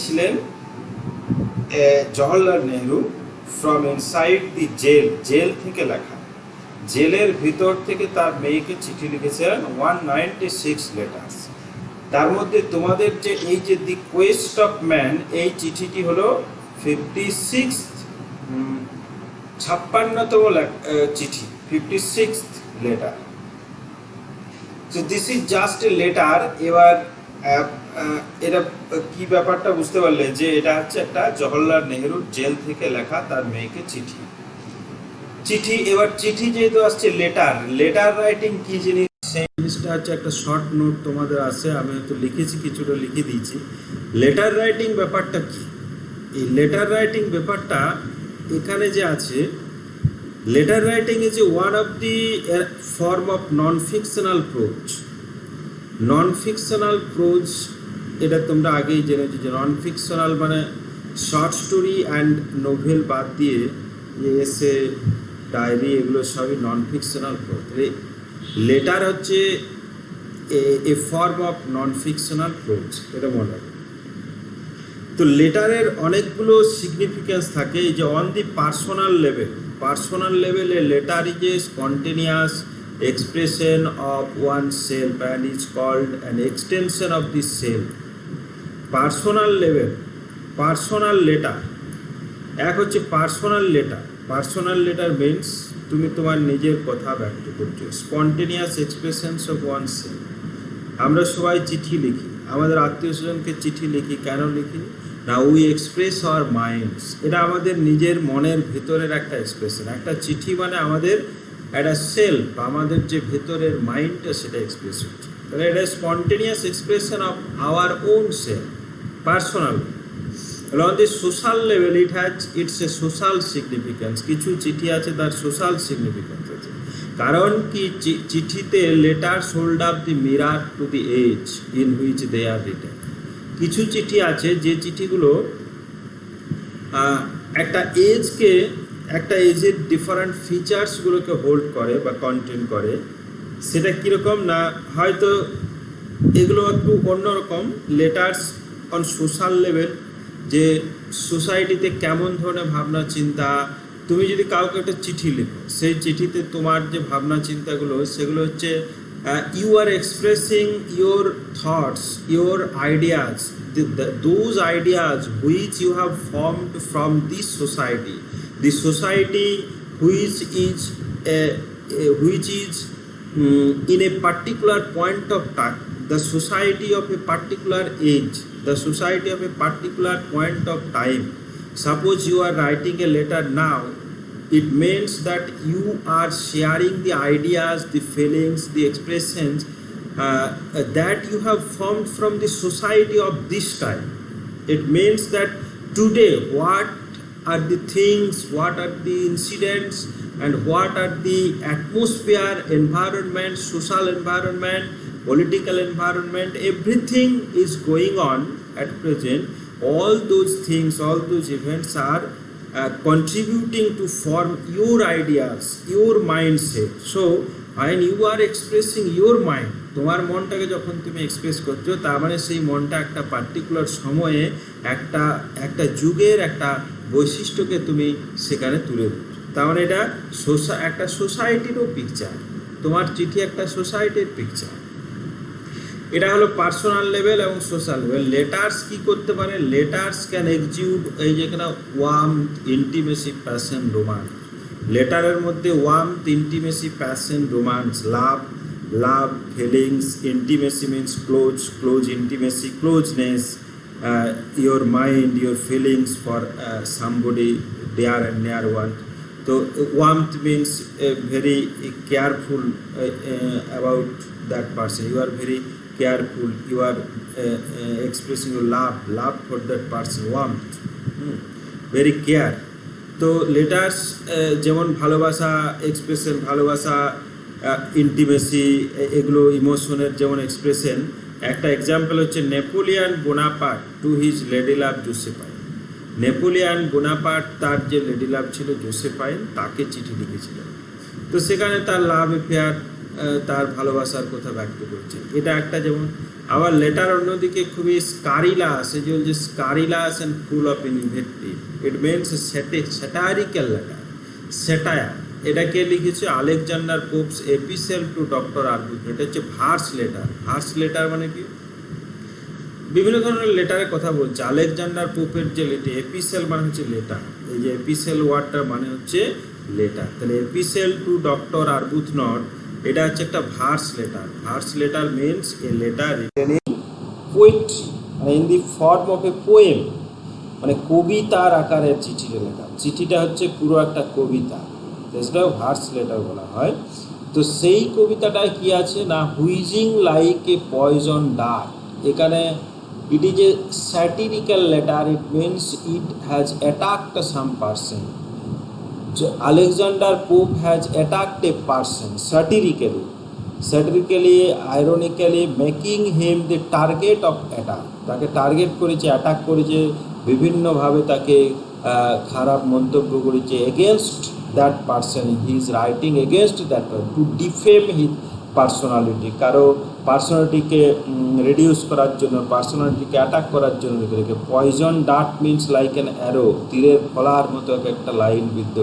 লিখেছিলেন Jawaharlal Nehru from inside the jail থেকে লেখা, জেলের ভিতর থেকে তার মেয়েকে চিঠি লিখেছিলেন 196 লেটার্স। তার মধ্যে তোমাদের যে এই যে দি কোয়েস্ট অফ ম্যান, এই চিঠিটি হলো 56তম চিঠি, 56th letter. So this is just a letter. এবার এটা কি ব্যাপারটা বুঝতে পারলে যে এটা হচ্ছে একটা জওহরলাল নেহরুর জেল থেকে লেখা তার মেয়েকে চিঠি। এবার চিঠি যেহেতু আসছে, লেটার রাইটিং কি জিনিস, সেই জিনিসটা হচ্ছে একটা শর্ট নোট তোমাদের আছে, আমি হয়তো লিখেছি, কিছুটা লিখে দিয়েছি। লেটার রাইটিং ব্যাপারটা কি? এই লেটার রাইটিং ব্যাপারটা এখানে যে আছে, letter writing is one of the form of non fictional prose. এটা তোমরা আগেই জেনেছো যে নন ফিকশনাল মানে শর্ট স্টোরি অ্যান্ড নোভেল বাদ দিয়ে যে এসে, ডায়েরি, এগুলো সবই নন ফিকশনাল প্রোজ। লেটার হচ্ছে a form of non fictional prose, এটা মনে রাখবে। তো লেটারের অনেকগুলো সিগনিফিক্যান্স থাকে। এই যে অন দি পার্সোনাল লেভেলে letter is a spontaneous expression of oneself and is called an extension of the self. Personal letter এক হচ্ছে পার্সোনাল লেটার মিন্স তুমি তোমার নিজের কথা ব্যক্ত করছো, spontaneous expressions of one self. আমরা সবাই চিঠি লিখি, আমাদের আত্মীয় স্বজনকে চিঠি লিখি, কেন লিখি না? We express hour minds. এটা আমাদের নিজের মনের ভেতরের একটা এক্সপ্রেশন। একটা চিঠি মানে আমাদের একটা সেলফ, আমাদের যে ভেতরের মাইন্ডটা, সেটা এক্সপ্রেস হচ্ছে। তাহলে এটা spontaneous expression of our own self, personal. On the social level it's a social significance. কিছু চিঠি আছে তার সোশ্যাল সিগনিফিক্যান্স আছে, কারণ কি চিঠিতে letters hold up the mirror to the age in which they are written. কিছু চিঠি আছে যে চিঠিগুলো একটা এজের ডিফারেন্ট ফিচার্সগুলোকে হোল্ড করে বা কন্টেন করে। সেটা কীরকম না, হয়তো এগুলো একটু অন্যরকম। লেটার্স অন সোশ্যাল লেভেল, যে সোসাইটিতে কেমন ধরনের ভাবনা চিন্তা, তুমি যদি কাউকে একটা চিঠি লেখো, সেই চিঠিতে তোমার যে ভাবনা চিন্তাগুলো, সেগুলো হচ্ছে you are expressing your thoughts, your ideas, those ideas which you have formed from this society, the society which is in a particular point of time, the society of a particular age, the society of a particular point of time. Suppose you are writing a letter now, it means that you are sharing the ideas, the feelings, the expressions that you have formed from the society of this time. It means that today what are the things, what are the incidents, and what are the atmosphere, environment, social environment, political environment, everything is going on at present. All those things, all those events are contributing to form your ideas, your mindset. So when you are expressing your mind, তোমার মনটাকে যখন তুমি express করছো, তার মানে সেই মনটা একটা পার্টিকুলার সময়ে একটা যুগের একটা বৈশিষ্ট্যকে তুমি সেখানে তুলে দিচ্ছ। তার মানে এটা একটা সোসাইটিরও পিকচার, তোমার চিঠি একটা সোসাইটির পিকচার। এটা হলো পার্সোনাল লেভেল এবং সোশ্যাল লেভেল। লেটার্স কি করতে পারে? লেটার্স ক্যান এক্সিউট, এই যেখানে ওয়ার্মথ, ইন্টিমেসি, প্যাশন, রোমান্স। লেটারের মধ্যে warmth, intimacy, passion, romance, love, feelings. Intimacy means close intimacy, closeness, your mind, your feelings for somebody dear and near one. So warmth means very careful about that person. You are very careful, you are expressing your love for that person, warmth, very care. তো letters যেমন ভালোবাসা expression, ভালোবাসা, intimacy, এগুলো ইমোশনের যেমন expression. একটা example হচ্ছে Napoleon Bonaparte to his lady love Josephine. Napoleon Bonaparte তার যে লেডি লাভ ছিল জোসেফাইন, তাকে চিঠি লিখেছিলেন। তো সেখানে তার লাভ অ্যাফেয়ার, তার ভালোবাসার কথা ব্যক্ত করছে। এটা একটা যেমন। আবার লেটার অন্যদিকে খুবই স্কারিলাস, এই যে বলছে scurrilous and full of invective, it means satirical letter, satire. এটাকে লিখেছে Alexander Pope's epistle to doctor Arbuthnot. এটা হচ্ছে ভার্স লেটার। ভার্স লেটার মানে কি, বিভিন্ন ধরনের লেটারের কথা বলছে। আলেকজান্ডার পোপের যে লেটার, এপিসেল মানে হচ্ছে লেটার, এই যে এপিসেল ওয়ার্ডটার মানে হচ্ছে লেটার। তাহলে এপিসেল টু ডক্টর আরবুথনট এটা হচ্ছে একটা verse letter. Verse letter means a letter written in poetry, মানে in the form of a poem, মানে কবিতার আকারের চিঠিটা লেখা। চিঠিটা হচ্ছে পুরো একটা কবিতা, সেটাও ভার্স লেটার বলা হয়। তো সেই কবিতাটায় কি আছে না, whizzing like a poison dart. এখানে it is a satirical letter, it means it has attacked some person. Alexander Pope has attacked a person satirically, ironically, making him the target of attack. তাকে target করেছে, attack করেছে, বিভিন্নভাবে তাকে খারাপ মন্তব্য করেছে। Against that person he is writing, against that to defame his personality, কারো পার্সোনালিটিকে রিডিউস করার জন্য, পার্সোনালিটিকে অ্যাটাক করার জন্য লিখে। Poison dart means like an arrow, তীরের ফলার মতো একটা লাইন বিদ্ধ।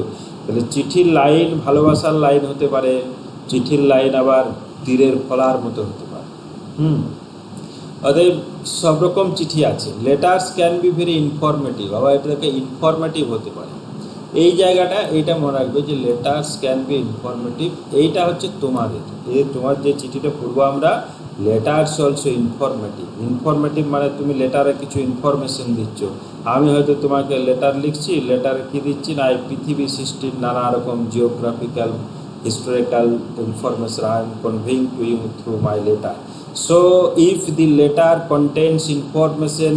তাহলে চিঠির লাইন ভালোবাসার লাইন হতে পারে, চিঠির লাইন আবার তীরের ফলার মতো হতে পারে। অতএব সব রকম চিঠি আছে। Letters can be very informative, আবার এটাকে ইনফরমেটিভ হতে পারে। এই জায়গাটা এইটা মনে রাখবে যে লেটার্স ক্যান বি ইনফরমেটিভ। এইটা হচ্ছে তোমাদের, এই তোমার যে চিঠিটা পড়বো আমরা, লেটার্স অলসো ইনফরমেটিভ। ইনফরমেটিভ মানে তুমি লেটারে কিছু ইনফরমেশন দিচ্ছ। আমি হয়তো তোমাকে লেটার লিখছি, লেটারে কী দিচ্ছি না, এই পৃথিবী সৃষ্টির নানা রকম geographical, historical information I am conveying to you through my letter. So if the letter contains information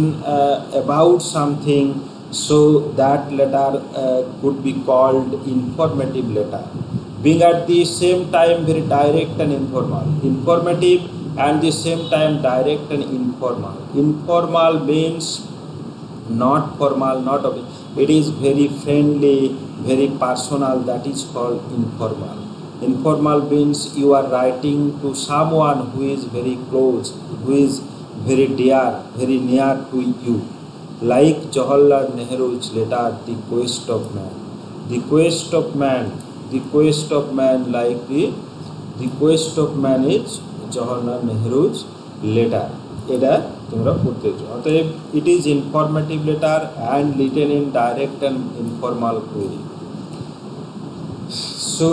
about something, so that letter could be called informative letter, being at the same time very direct and informal. Informative and the same time direct and informal. Informal means not formal, not of it is very friendly, very personal, that is called informal. Informal means you are writing to someone who is very close, who is very dear, very near to you. Like Jawaharlal Nehru's letter, The Quest of Man. The Quest of Man, The Quest of Man, like the Quest of Man is Jawaharlal Nehru's letter. এটা তোমরা পড়তেছো। অতএব it is informative letter and written in direct and informal way. So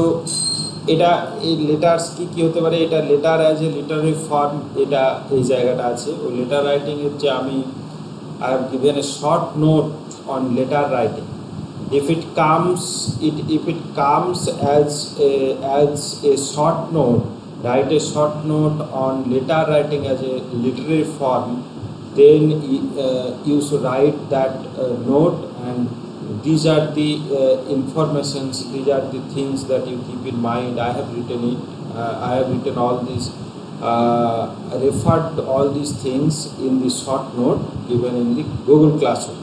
এটা এই letters কী হতে পারে, এটা letter as a Literary form, এটা এই জায়গাটা আছে। ওই লেটার রাইটিংয়ের যে আমি I have given a short note on letter writing. If it comes as a short note, write a short note on letter writing as a literary form, then you should write that note, and these are the informations, these are the things that you keep in mind. I have written it, I have written all these, referred all these things in the short note given in the Google Classroom.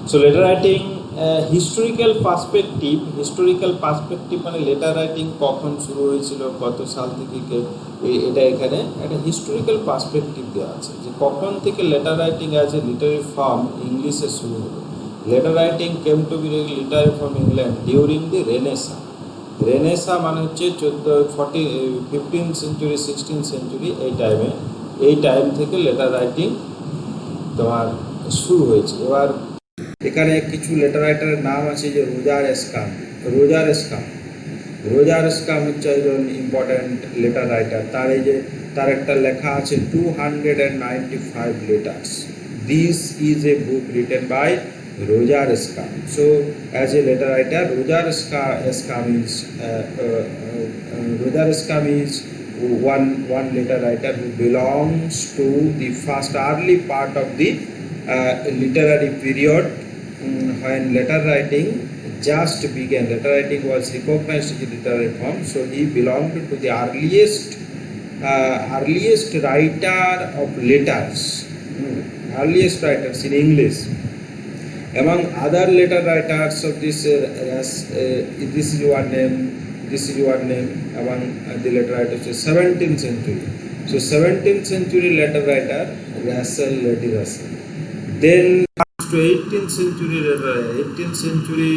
So letter writing, historical perspective মানে letter writing কখন শুরু হয়েছিল, কত সাল থেকে, এটা এখানে একটা হিস্টোরিক্যাল পার্সপেক্টিভ দেওয়া আছে যে কখন থেকে letter writing as a literary form ইংলিশে শুরু হলো। Letter writing came to be literary form England during the renaissance. Renaissance মানে হচ্ছে 15th সেঞ্চুরি 16th সেঞ্চুরি, এই টাইম থেকে লেটার রাইটিং তোমার শুরু হয়েছে। এবার এখানে কিছু লেটার রাইটারের নাম আছে, যে রোজার এসকাম হচ্ছে একজন ইম্পর্ট্যান্ট লেটার রাইটার। তার একটা লেখা আছে 295 letters. This is a book written by Roger Scam. So as a letter writer, Roger Scam is one letter writer who belongs to the first early part of the literary period when letter writing just began. Letter writing was recognized as a literary form, so he belonged to the earliest writer of letters, earliest writers in English. Among other letter writers of this this is your name among the letter writers of 17th century. So 17th century letter writer Russell, Lady Russell. Then to 18th century letter, 18th century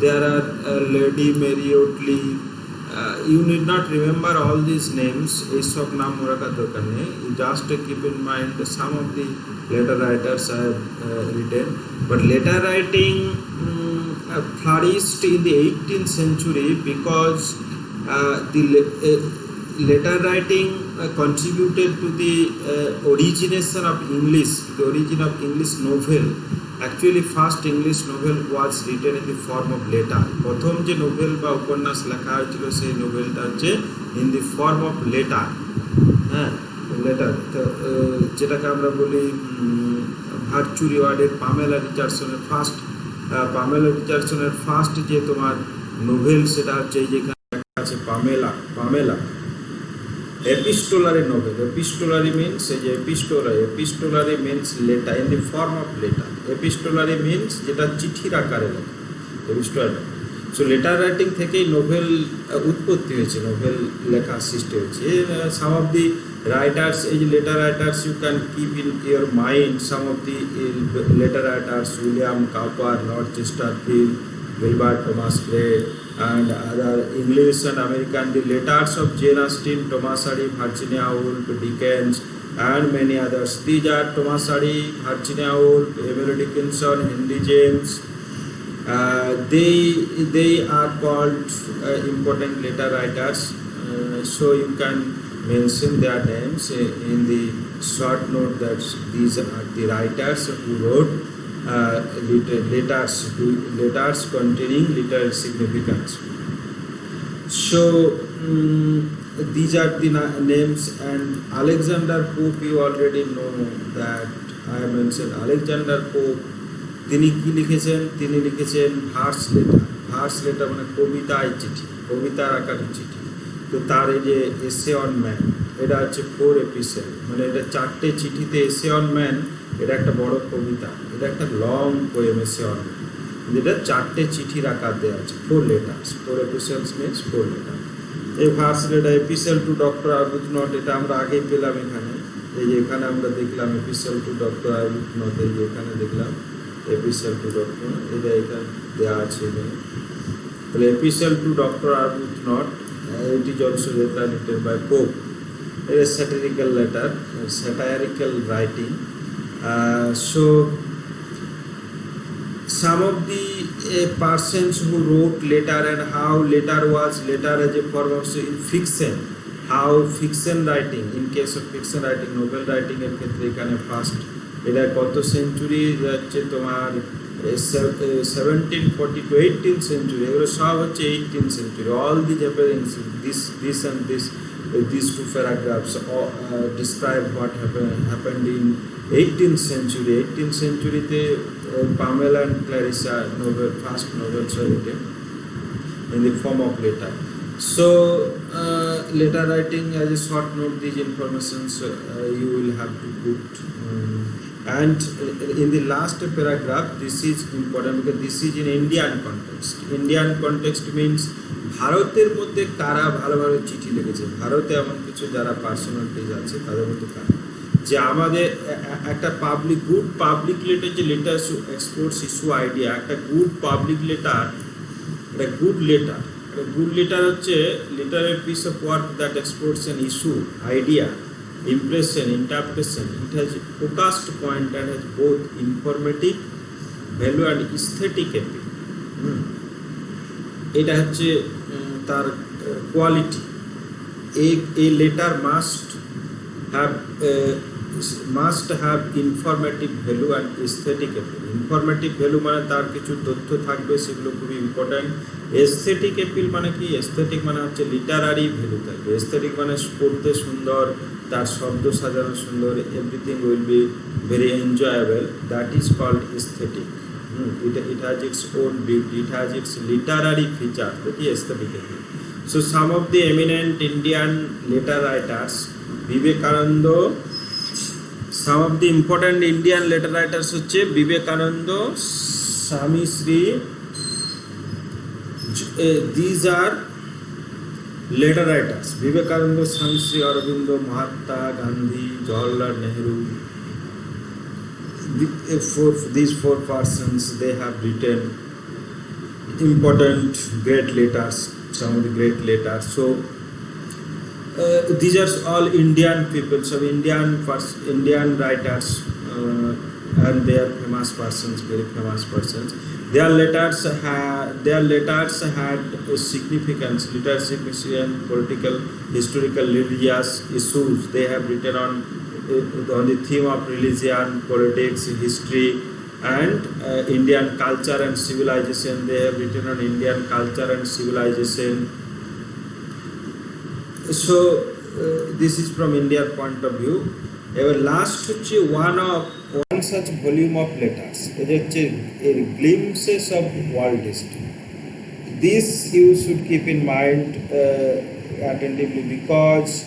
there are Lady Mary Otley. You need not remember all these names. Esop naam morakar dorkar nei. You just keep in mind some of the letter writers I have written. But letter writing flourished in the 18th century because the letter writing contributed to the origination of English, the origin of English novel. Actually first English novel was written in the form of letter. প্রথম যে novel বা উপন্যাস লেখা হয়েছিল সেই নোভেলটা হচ্ছে in the form of letter. হ্যাঁ, letter, যেটাকে আমরা বলি ভার্চু রিওয়ার্ডের পামেলা রিচার্ডসনের ফার্স্ট যে তোমার নোভেল সেটা হচ্ছে এই যেখানে আছে Pamela epistolary novel. Epistolary means epistolary means letter in the form of letter. Epistolary means যেটা চিঠির আকারে লেখা, epistolary. So letter writing থেকেই নোভেল উৎপত্তি হয়েছে, নোভেল লেখা সৃষ্টি হয়েছে. Some of the writers, এই যে letter writers you can keep in your mind, some of the letter writers, William Cowper, Lord Chesterfield, Wilbur Thomas Gray, and other English and American, the letters of Jane Austen, Thomas Hardy, Virginia Woolf, Dickens, and many others. These are Thomas Hardy, Virginia Woolf, Emily Dickinson, Henry James. They are called important letter writers. So you can mention their names in the short note that these are the writers who wrote letters containing literal significance. So these are the names. And Alexander Pope, you already know that I mentioned Alexander Pope. তিনি কি লিখেছেন? তিনি লিখেছেন verse letter মানে কবিতায় চিঠি, কবিতার আকারে চিঠি। তো তার এই যে এসে অন ম্যান, এটা হচ্ছে 4 এপিসোড, মানে এটা 4টে চিঠিতে এসে অন ম্যান, এটা একটা বড় কবিতা, এটা একটা long poem essay on man, যেটা 4টে চিঠির আকার দেওয়া আছে, 4 letters, 4 episodes means 4 letters. এই verse letter episode to doctor Arbuthnot, এটা আমরা আগেই পেলাম এখানে, এই যে এখানে আমরা দেখলাম এপিসোড টু ডক্টর আরবুথনট, এই যে এখানে দেখলাম এপিসোড টু ডক্টর, এটা এখানে দেওয়া আছে এখানে। তাহলে episode to doctor Arbuthnot, it is also written by Pope. It is satirical letter, satirical writing. So some of the persons who wrote letter and how letter as a form of in fiction, how fiction writing, in case of fiction writing, novel writing এর ক্ষেত্রে এখানে first, এটা কত century যাচ্ছে তোমার 1740 to 18th century, এগুলো সব হচ্ছে 18th century. All the Japanese, this and this, these two paragraphs describe what happened in 18th century. 18th century তে Pamela and Clarissa novel, first novels were written in the form of letter. So letter writing, as a short note, these informations you will have to put. And in the last paragraph, this is important because this is in Indian context. Indian context means ভারতের মধ্যে কারা ভালো ভালো চিঠি লিখেছে, ভারতে এমন কিছু যারা পার্সোনালিটিজ আছে তাদের মধ্যে কারা, যে আমাদের একটা গুড পাবলিক লেটার, যে লেটার এক্সপোর্টস ইস্যু আইডিয়া, একটা গুড পাবলিক লেটার, একটা গুড লেটার হচ্ছে লিটারের piece of work that exports an issue idea, impression, interpretation. It has a focused point and has both informative value and aesthetic appeal. এটা হচ্ছে তার quality. A letter must have informative value and aesthetic appeal. Informative value মানে তার কিছু তথ্য থাকবে, সেগুলো খুবই ইম্পর্টেন্ট। এস্থেটিক অ্যাপিল মানে কি? এস্থেটিক মানে হচ্ছে লিটারারি ভ্যালু থাকবে। এস্থেটিক মানে পড়তে সুন্দর, তার শব্দ সাজানো সুন্দর, everything will be very enjoyable, that is called aesthetic. It has its own beauty, it has its literary features, that is aesthetic appeal. So some of the eminent Indian letter writers, Vivekananda, some of the important Indian letter writers হচ্ছে Vivekananda, Swami Sri, these are Letter writers: Vivekananda, Swami Aurobindo, Mahatma Gandhi, Jawaharlal Nehru. These four persons, they have written important great letters, some of the great letters. So these are all Indian people, so Indian writers, and they are famous persons, very famous persons. Their letters had a significance, political, historical, religious issues. They have written on the theme of religion, politics, history, and Indian culture and civilization. They have written on Indian culture and civilization. So this is from Indian point of view. Our last one such volume of letters, glimpses of world history. This you should keep in mind attentively, because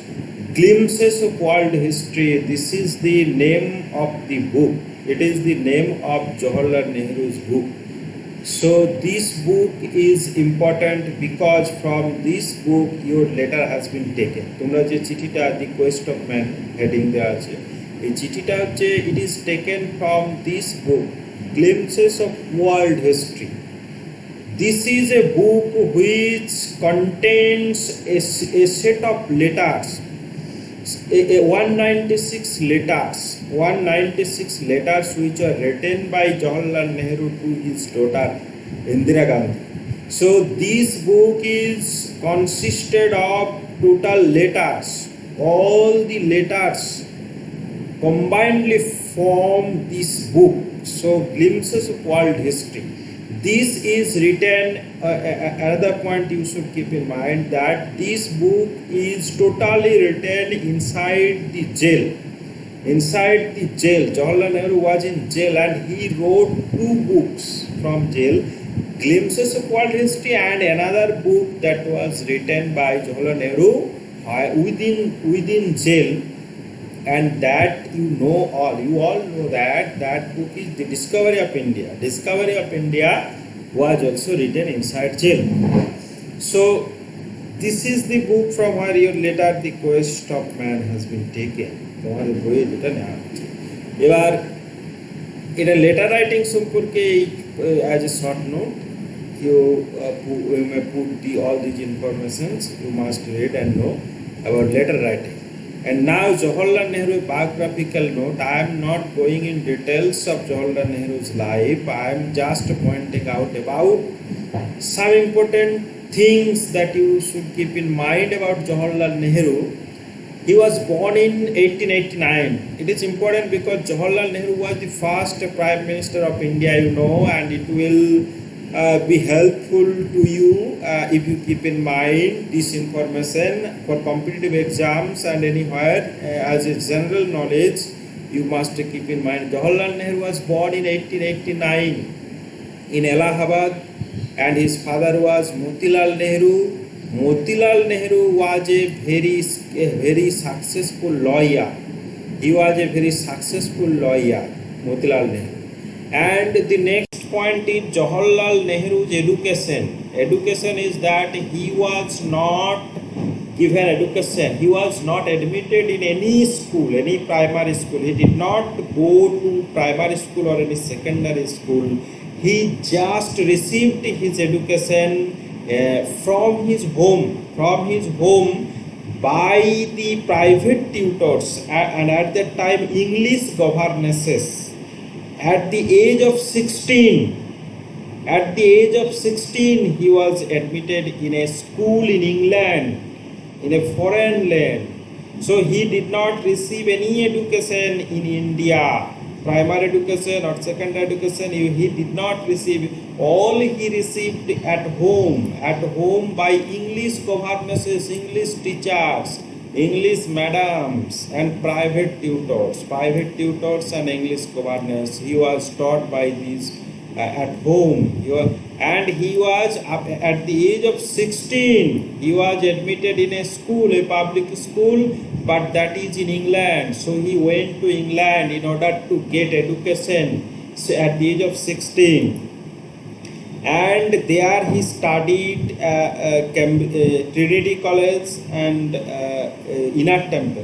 glimpses of world history, this is the name of the book. It is the name of Jawaharlal Nehru's book. So this book is important because from this book your letter has been taken. তোমরা যে চিঠিটা the quest of man heading দেওয়া আছে, এই চিঠিটা হচ্ছে it is taken from this book, Glimpses of World History. This is a book which contains a set of letters, 196 letters which are written by Jawaharlal Nehru to his daughter Indira Gandhi. So this book is consisted of total letters. All the letters combinedly form this book. So Glimpses of World History. This is written, another point you should keep in mind, that this book is totally written inside the jail. Inside the jail, Jawaharlal Nehru was in jail and he wrote two books from jail, Glimpses of World History and another book that was written by Jawaharlal Nehru within jail. And that you all know that book is The Discovery of India. Discovery of India was also written inside jail. So this is the book from where your letter The Quest of Man has been taken. তোমাদের বইয়ে যেটা নেওয়া হচ্ছে। এবার এটা letter writing সম্পর্কে as a short note, you may put all these informations you must read and know about letter writing. And now Jawaharlal Nehru biographical note. I am not going in details of Jawaharlal Nehru's life. I am just pointing out about some important things that you should keep in mind about Jawaharlal Nehru. He was born in 1889. It is important because Jawaharlal Nehru was the first Prime Minister of India, and it will be helpful to you if you keep in mind this information for competitive exams and anywhere as a general knowledge. You must keep in mind Jawaharlal Nehru was born in 1889 in Allahabad, and his father was Motilal Nehru. Motilal Nehru was a very successful lawyer. He was a very successful lawyer, Motilal Nehru. And the next point is Jawaharlal Nehru's education. Education is that he was not given education. He was not admitted in any school, any primary school. He did not go to primary school or any secondary school. He just received his education from his home by the private tutors and at that time English governesses. At the age of 16, he was admitted in a school in England, in a foreign land. So he did not receive any education in India, primary education or secondary education. He did not receive. All he received at home by English governesses, English teachers, English madams and private tutors and English governors. He was taught by these at home. And he was at the age of 16, he was admitted in a school, a public school, but that is in England. So he went to England in order to get education at the age of 16. and there he studied Trinity College and Inner Temple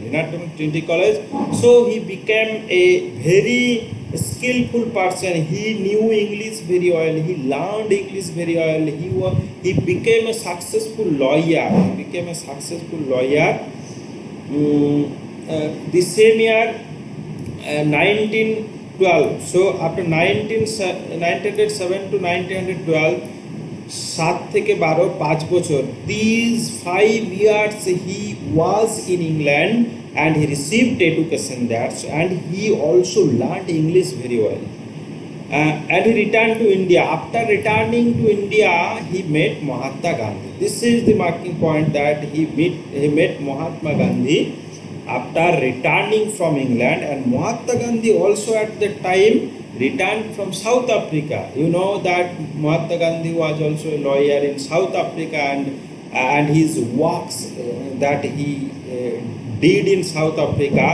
Trinity College. So he became a very skillful person. He knew English very well, he learned English very well, he became a successful lawyer. The same year 1912. So after 1907 to 1912, 7 থেকে 12 5 বছর, these 5 years he was in England and he received education there, and he also learned English very well. And he returned to India. After returning to India, he met Mahatma Gandhi. This is the marking point, that he met Mahatma Gandhi after returning from England. And Mahatma Gandhi also at that time returned from South Africa. You know that Mahatma Gandhi was also a lawyer in South Africa, and his works that he did in South Africa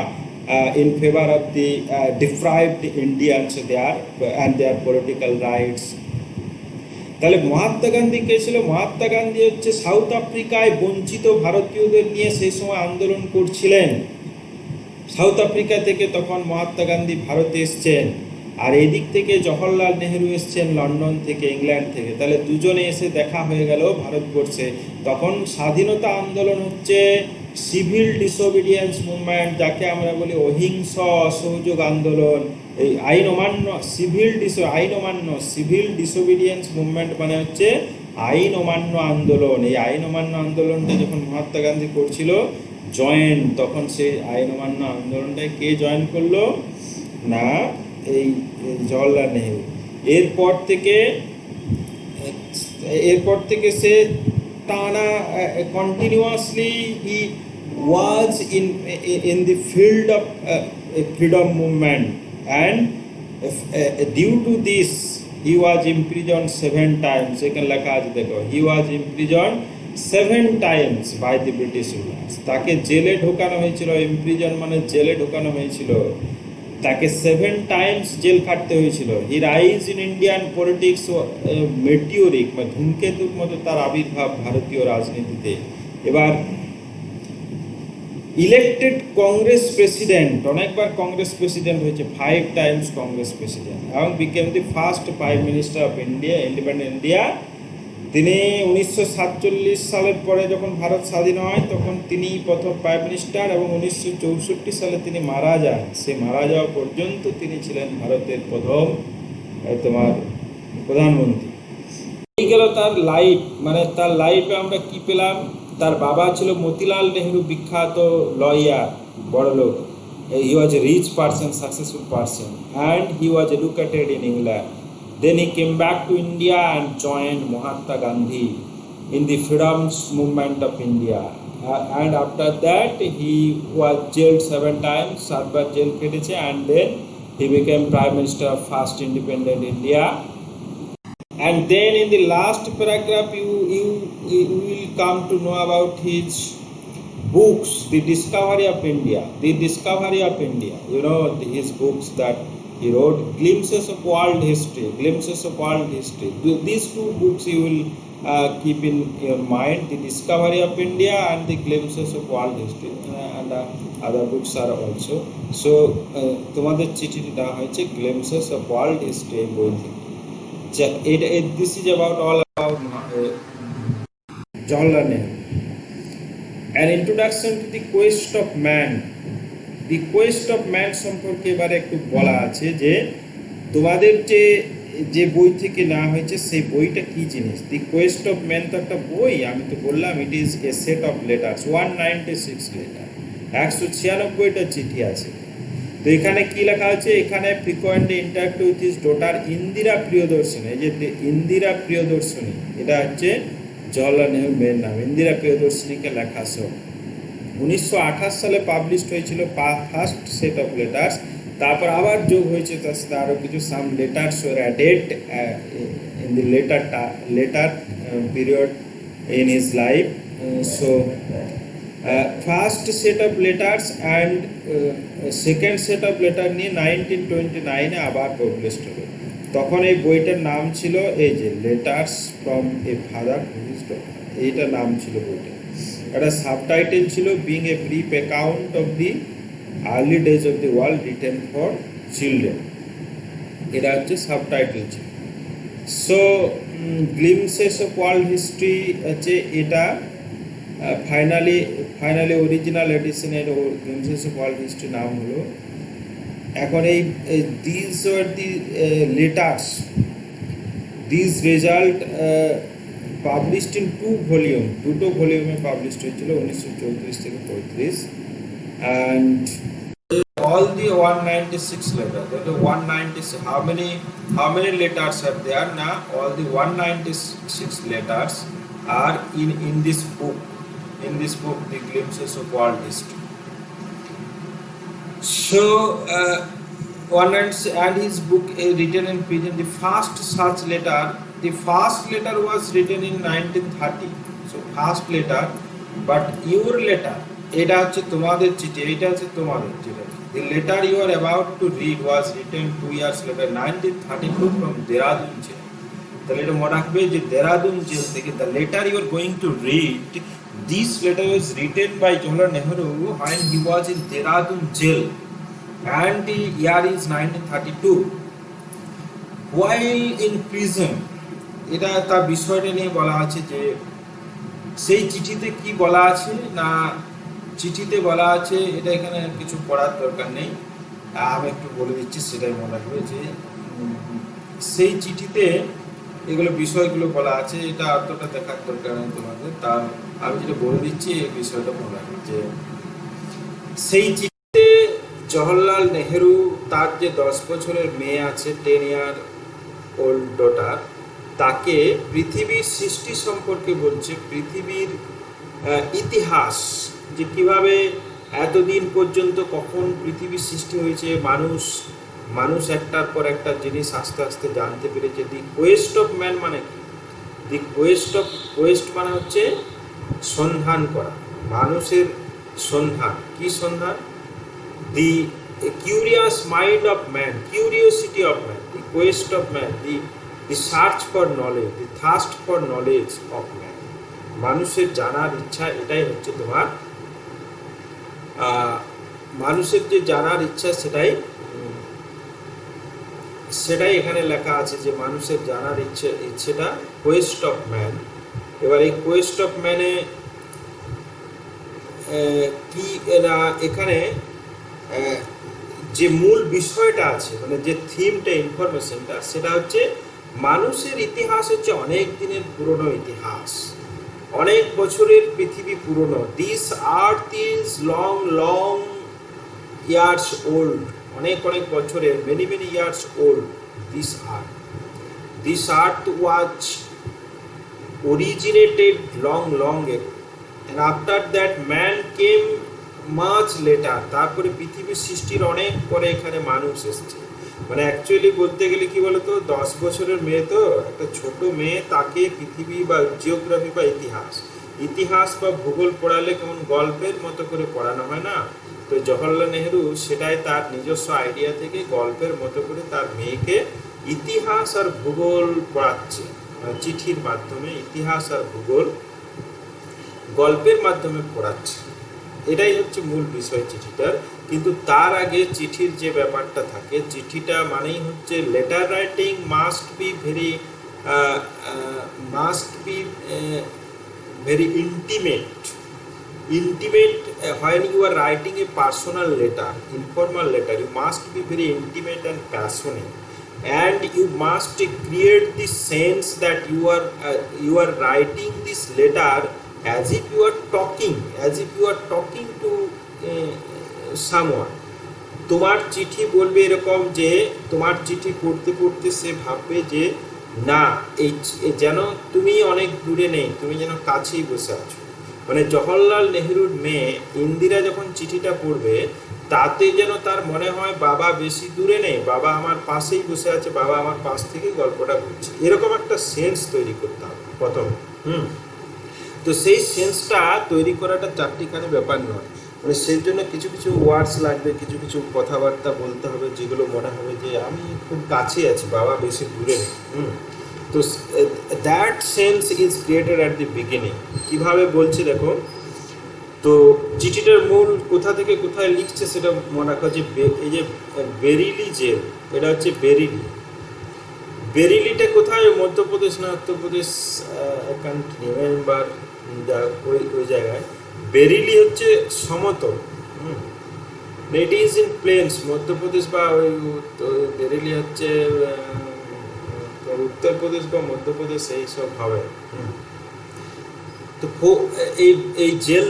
in favor of the deprived Indians there and their political rights. তাহলে মহাত্মা গান্ধী কে ছিল? মহাত্মা গান্ধী হচ্ছে south আফ্রিকায় বঞ্চিত ভারতীয়দের নিয়ে সেই সময় আন্দোলন করছিলেন। সাউথ আফ্রিকা থেকে তখন মহাত্মা গান্ধী ভারতে এসছেন, আর এদিক থেকে জওহরলাল নেহেরু এসছেন লন্ডন থেকে, ইংল্যান্ড থেকে। তাহলে দুজনে এসে দেখা হয়ে গেল ভারতবর্ষে। তখন স্বাধীনতা আন্দোলন হচ্ছে, সিভিল ডিসোবিডিয়েন্স মুভমেন্ট, যাকে আমরা বলি অহিংস অসহযোগ আন্দোলন। এই আইন অমান্য, সিভিল ডিসোবিডিয়েন্স মুভমেন্ট মানে হচ্ছে আইন অমান্য আন্দোলন। এই আইন অমান্য আন্দোলনটা যখন মহাত্মা গান্ধী করছিল জয়েন, তখন সেই আইন অমান্য আন্দোলনটায় কে জয়েন করলো? না, এই জওহরলাল নেহেরু। এরপর থেকে সে টানা continuously he was in the field of freedom movement, and due to this he was imprison 7 times। এখানে লেখা আছে দেখো, he was imprison 7 times by the British rulers. তাকে জেলে ঢোকানো হয়েছিল, ইমপ্রিজন মানে জেলে ঢোকানো হয়েছিল, তাকে 7 times জেল খাটতে হয়েছিল। হি রাইজ ইন ইন্ডিয়ান পলিটিক্স মেটিওরিক, মানে ধূমকেতুর মতো তার আবির্ভাব ভারতীয় রাজনীতিতে। এবার ইলেক্টেড কংগ্রেস প্রেসিডেন্ট, অনেকবার কংগ্রেস প্রেসিডেন্ট হয়েছে, 5 times কংগ্রেস প্রেসিডেন্ট, এবং became the first prime minister of India, independent India. তিনি 1947 সালের পরে যখন ভারত স্বাধীন হয় তখন তিনি প্রথম প্রাইম মিনিস্টার, এবং 1964 সালে তিনি মারা যান। সে মারা যাওয়া পর্যন্ত তিনি ছিলেন ভারতের প্রথম প্রধানমন্ত্রী। এই গেল তার লাইফ। মানে তার লাইফে আমরা কি পেলাম? তার বাবা ছিল মতিলাল নেহেরু, বিখ্যাত লয়ার, বড়লোক। He was a rich person, successful person, and he was educated in England. Then he came back to India and joined Mahatma Gandhi in the freedom movement of India. And after that, he was jailed 7 times, 7 bar jail কেটেছে, and then he became Prime Minister of first independent India. And then in the last paragraph, you will come to know about his books, The Discovery of India. The Discovery of India. You know, his books that he wrote, Glimpses of World History. These 2 books you will keep in your mind, The Discovery of India and The Glimpses of World History, and other books are also. So তোমাদের চিঠিটি দেওয়া হয়েছে Glimpses of World History বই থেকে। This is about all about Jawaharlal Nehru. An introduction to the quest of man. The quest of man সম্পর্কে এবারে একটু বলা আছে, যে তোমাদের যে বই থেকে নেওয়া হয়েছে সেই বইটা কি জিনিস। দি কোয়েস্ট অফ ম্যান তো একটা বই, আমি তো বললাম it is a set of letters, 196 letter, 196টা চিঠি আছে। তো এখানে কি লেখা আছে? এখানে frequently interact with his daughter Indira Priyadarshini. এই যে ইন্দিরা প্রিয়দর্শিনী, এটা হচ্ছে জওহরলাল নেহরুর মেয়ের নাম। ইন্দিরা প্রিয়দর্শিনীকে লেখা সব 1928 সালে পাবলিশড হয়েছিল ফার্স্ট সেট অফ লেটার্স। তারপর আবার যোগ হয়েছে তার সাথে আরও কিছু, some letters were added in the latter period in his life. So first set of letters and second set of letter নিয়ে 1929-এ আবার পাবলিশড হলো। তখন এই বইটার নাম ছিল এই যে letters from a father to his daughter, এইটা নাম ছিল বইটা। একটা সাবটাইটেল ছিল being a brief account of the early days of the world written for children, এটা হচ্ছে সাবটাইটেল ছিল। So Glimpses of World History হচ্ছে এটা ফাইনালি অরিজিনাল এডিশনের গ্লিমসেস অফ ওয়ার্ল্ড হিস্ট্রি নাম হলো। এখন এই this were the letters, this result published in 2 volume, দুটো ভলিউমে পাবলিশড হয়েছিল 1934 থেকে 35। And all the 196 letters, the 196, how many letters are there now? All the 196 letters are in this book, the glimpses of world history. So and his book written in pidgin, the first such letter, was written in 1930, so first letter, but your letter, এটা হচ্ছে তোমাদের চিঠি, এটা হচ্ছে তোমাদের চিঠি। The letter you are about to read was written 2 years later, 1932, from Dehradun jail. তাহলে এটা মনে রাখবে যে দেরাদুন জেল থেকে the letter you are going to read, this letter was written by Jawaharlal Nehru when he was in Dehradun jail, and the year is 1932. While in prison, এটা তার বিষয়টা নিয়ে বলা আছে যে সেই চিঠিতে কি বলা আছে না, চিঠিতে বলা আছে, এটা এখানে কিছু পড়ার দরকার নেই, আমি একটু বলে দিচ্ছি, সেটাই মনে রাখবে যে সেই চিঠিতে এগুলো বিষয়গুলো বলা আছে, এটা অতটা দেখার দরকার নেই তোমাদের, তার আমি যেটা বলে দিচ্ছি এই বিষয়টা মনে রাখবে যে সেই চিঠিতে জওহরলাল নেহেরু তার যে 10 বছরের মেয়ে আছে, 10 ইয়ার ওল্ড ডটার, তাকে পৃথিবীর সৃষ্টি সম্পর্কে বলছে, পৃথিবীর ইতিহাস, যে কিভাবে এতদিন পর্যন্ত কখন পৃথিবীর সৃষ্টি হয়েছে, মানুষ একটার পর একটা জিনিস আস্তে আস্তে জানতে পেরেছে। দি কোয়েস্ট অফ ম্যান মানে কি? দি কোয়েস্ট মানে হচ্ছে সন্ধান করা, মানুষের সন্ধান। কি সন্ধান? The curious mind of man, curiosity of man, the quest of man, the search for knowledge, the thirst for knowledge of man, মানুষের জানার ইচ্ছা, এটাই হচ্ছে তোমার মানুষের যে জানার ইচ্ছা, সেটাই এখানে লেখা আছে যে মানুষের জানার ইচ্ছেটা কোয়েস্ট অফ ম্যান। এবার এই কোয়েস্ট অফ ম্যানে কি না, এখানে যে মূল বিষয়টা আছে, মানে যে থিমটা, ইনফরমেশনটা, সেটা হচ্ছে মানুষের ইতিহাস হচ্ছে অনেক দিনের পুরনো ইতিহাস, অনেক বছরের পৃথিবী পুরনো। This earth is long years old, অনেক বছরের, many years old. This earth was originated long ago, and after that man came much later. তারপরে পৃথিবীর সৃষ্টির অনেক পরে এখানে মানুষ এসেছে। মানে অ্যাকচুয়ালি বলতে গেলে কি বলতো, 10 বছরের মেয়ে, তো একটা ছোট মেয়ে, তাকে পৃথিবী বা জিওগ্রাফি বা ইতিহাস বা ভূগোল পড়ালে কেমন গল্পের মতো করে পড়ানো হয় না, তো জওহরলাল নেহেরু সেটাই তার নিজস্ব আইডিয়া থেকে গল্পের মতো করে তার মেয়েকে ইতিহাস আর ভূগোল পড়াচ্ছে, চিঠির মাধ্যমে ইতিহাস আর ভূগোল গল্পের মাধ্যমে পড়াচ্ছে। এটাই হচ্ছে মূল বিষয় চিঠিটার। কিন্তু তার আগে চিঠির যে ব্যাপারটা থাকে, চিঠিটা মানেই হচ্ছে letter writing must be very intimate. When you are writing a personal letter, informal letter, you must be very intimate and passionate, and you must create the sense that you are writing this letter as if you are talking to someone. তোমার চিঠি বলবে এরকম যে তোমার চিঠি পড়তে পড়তে সে ভাববে যে না, এই যেন তুমি অনেক দূরে নেই, তুমি যেন কাছেই বসে আছো। মানে জওহরলাল নেহেরুর মেয়ে ইন্দিরা যখন চিঠিটা পড়বে, তাতে যেন তার মনে হয় বাবা বেশি দূরে নেই, বাবা আমার পাশেই বসে আছে, বাবা আমার পাশ থেকে গল্পটা বলছে, এরকম একটা সেন্স তৈরি করতে হবে প্রথমে। তো সেই সেন্সটা তৈরি করাটা চারটিখানি ব্যাপার নয়। মানে সেই জন্য কিছু কিছু ওয়ার্ডস লাগবে, কিছু কিছু কথাবার্তা বলতে হবে যেগুলো মনে হবে যে আমি খুব কাছে আছি, বাবা বেশি দূরে নেই। তো that sense is created at the beginning. কীভাবে বলছি দেখো, তো চিঠিটার মূল কোথা থেকে কোথায় লিখছে সেটা মনে রাখা, যে এই যে বেরিলি জেল, এটা হচ্ছে বেরিলি। বেরিলিটা কোথায়, মধ্যপ্রদেশ না উত্তরপ্রদেশ, আই ক্যান্ট রিমেম্বার, ওই জায়গায়। বেরিলি হচ্ছে সমতল, it is in planes, Madhya Pradesh বা বেরিলি হচ্ছে উত্তরপ্রদেশ বা মধ্যপ্রদেশ এইসব হবে। তো এই জেল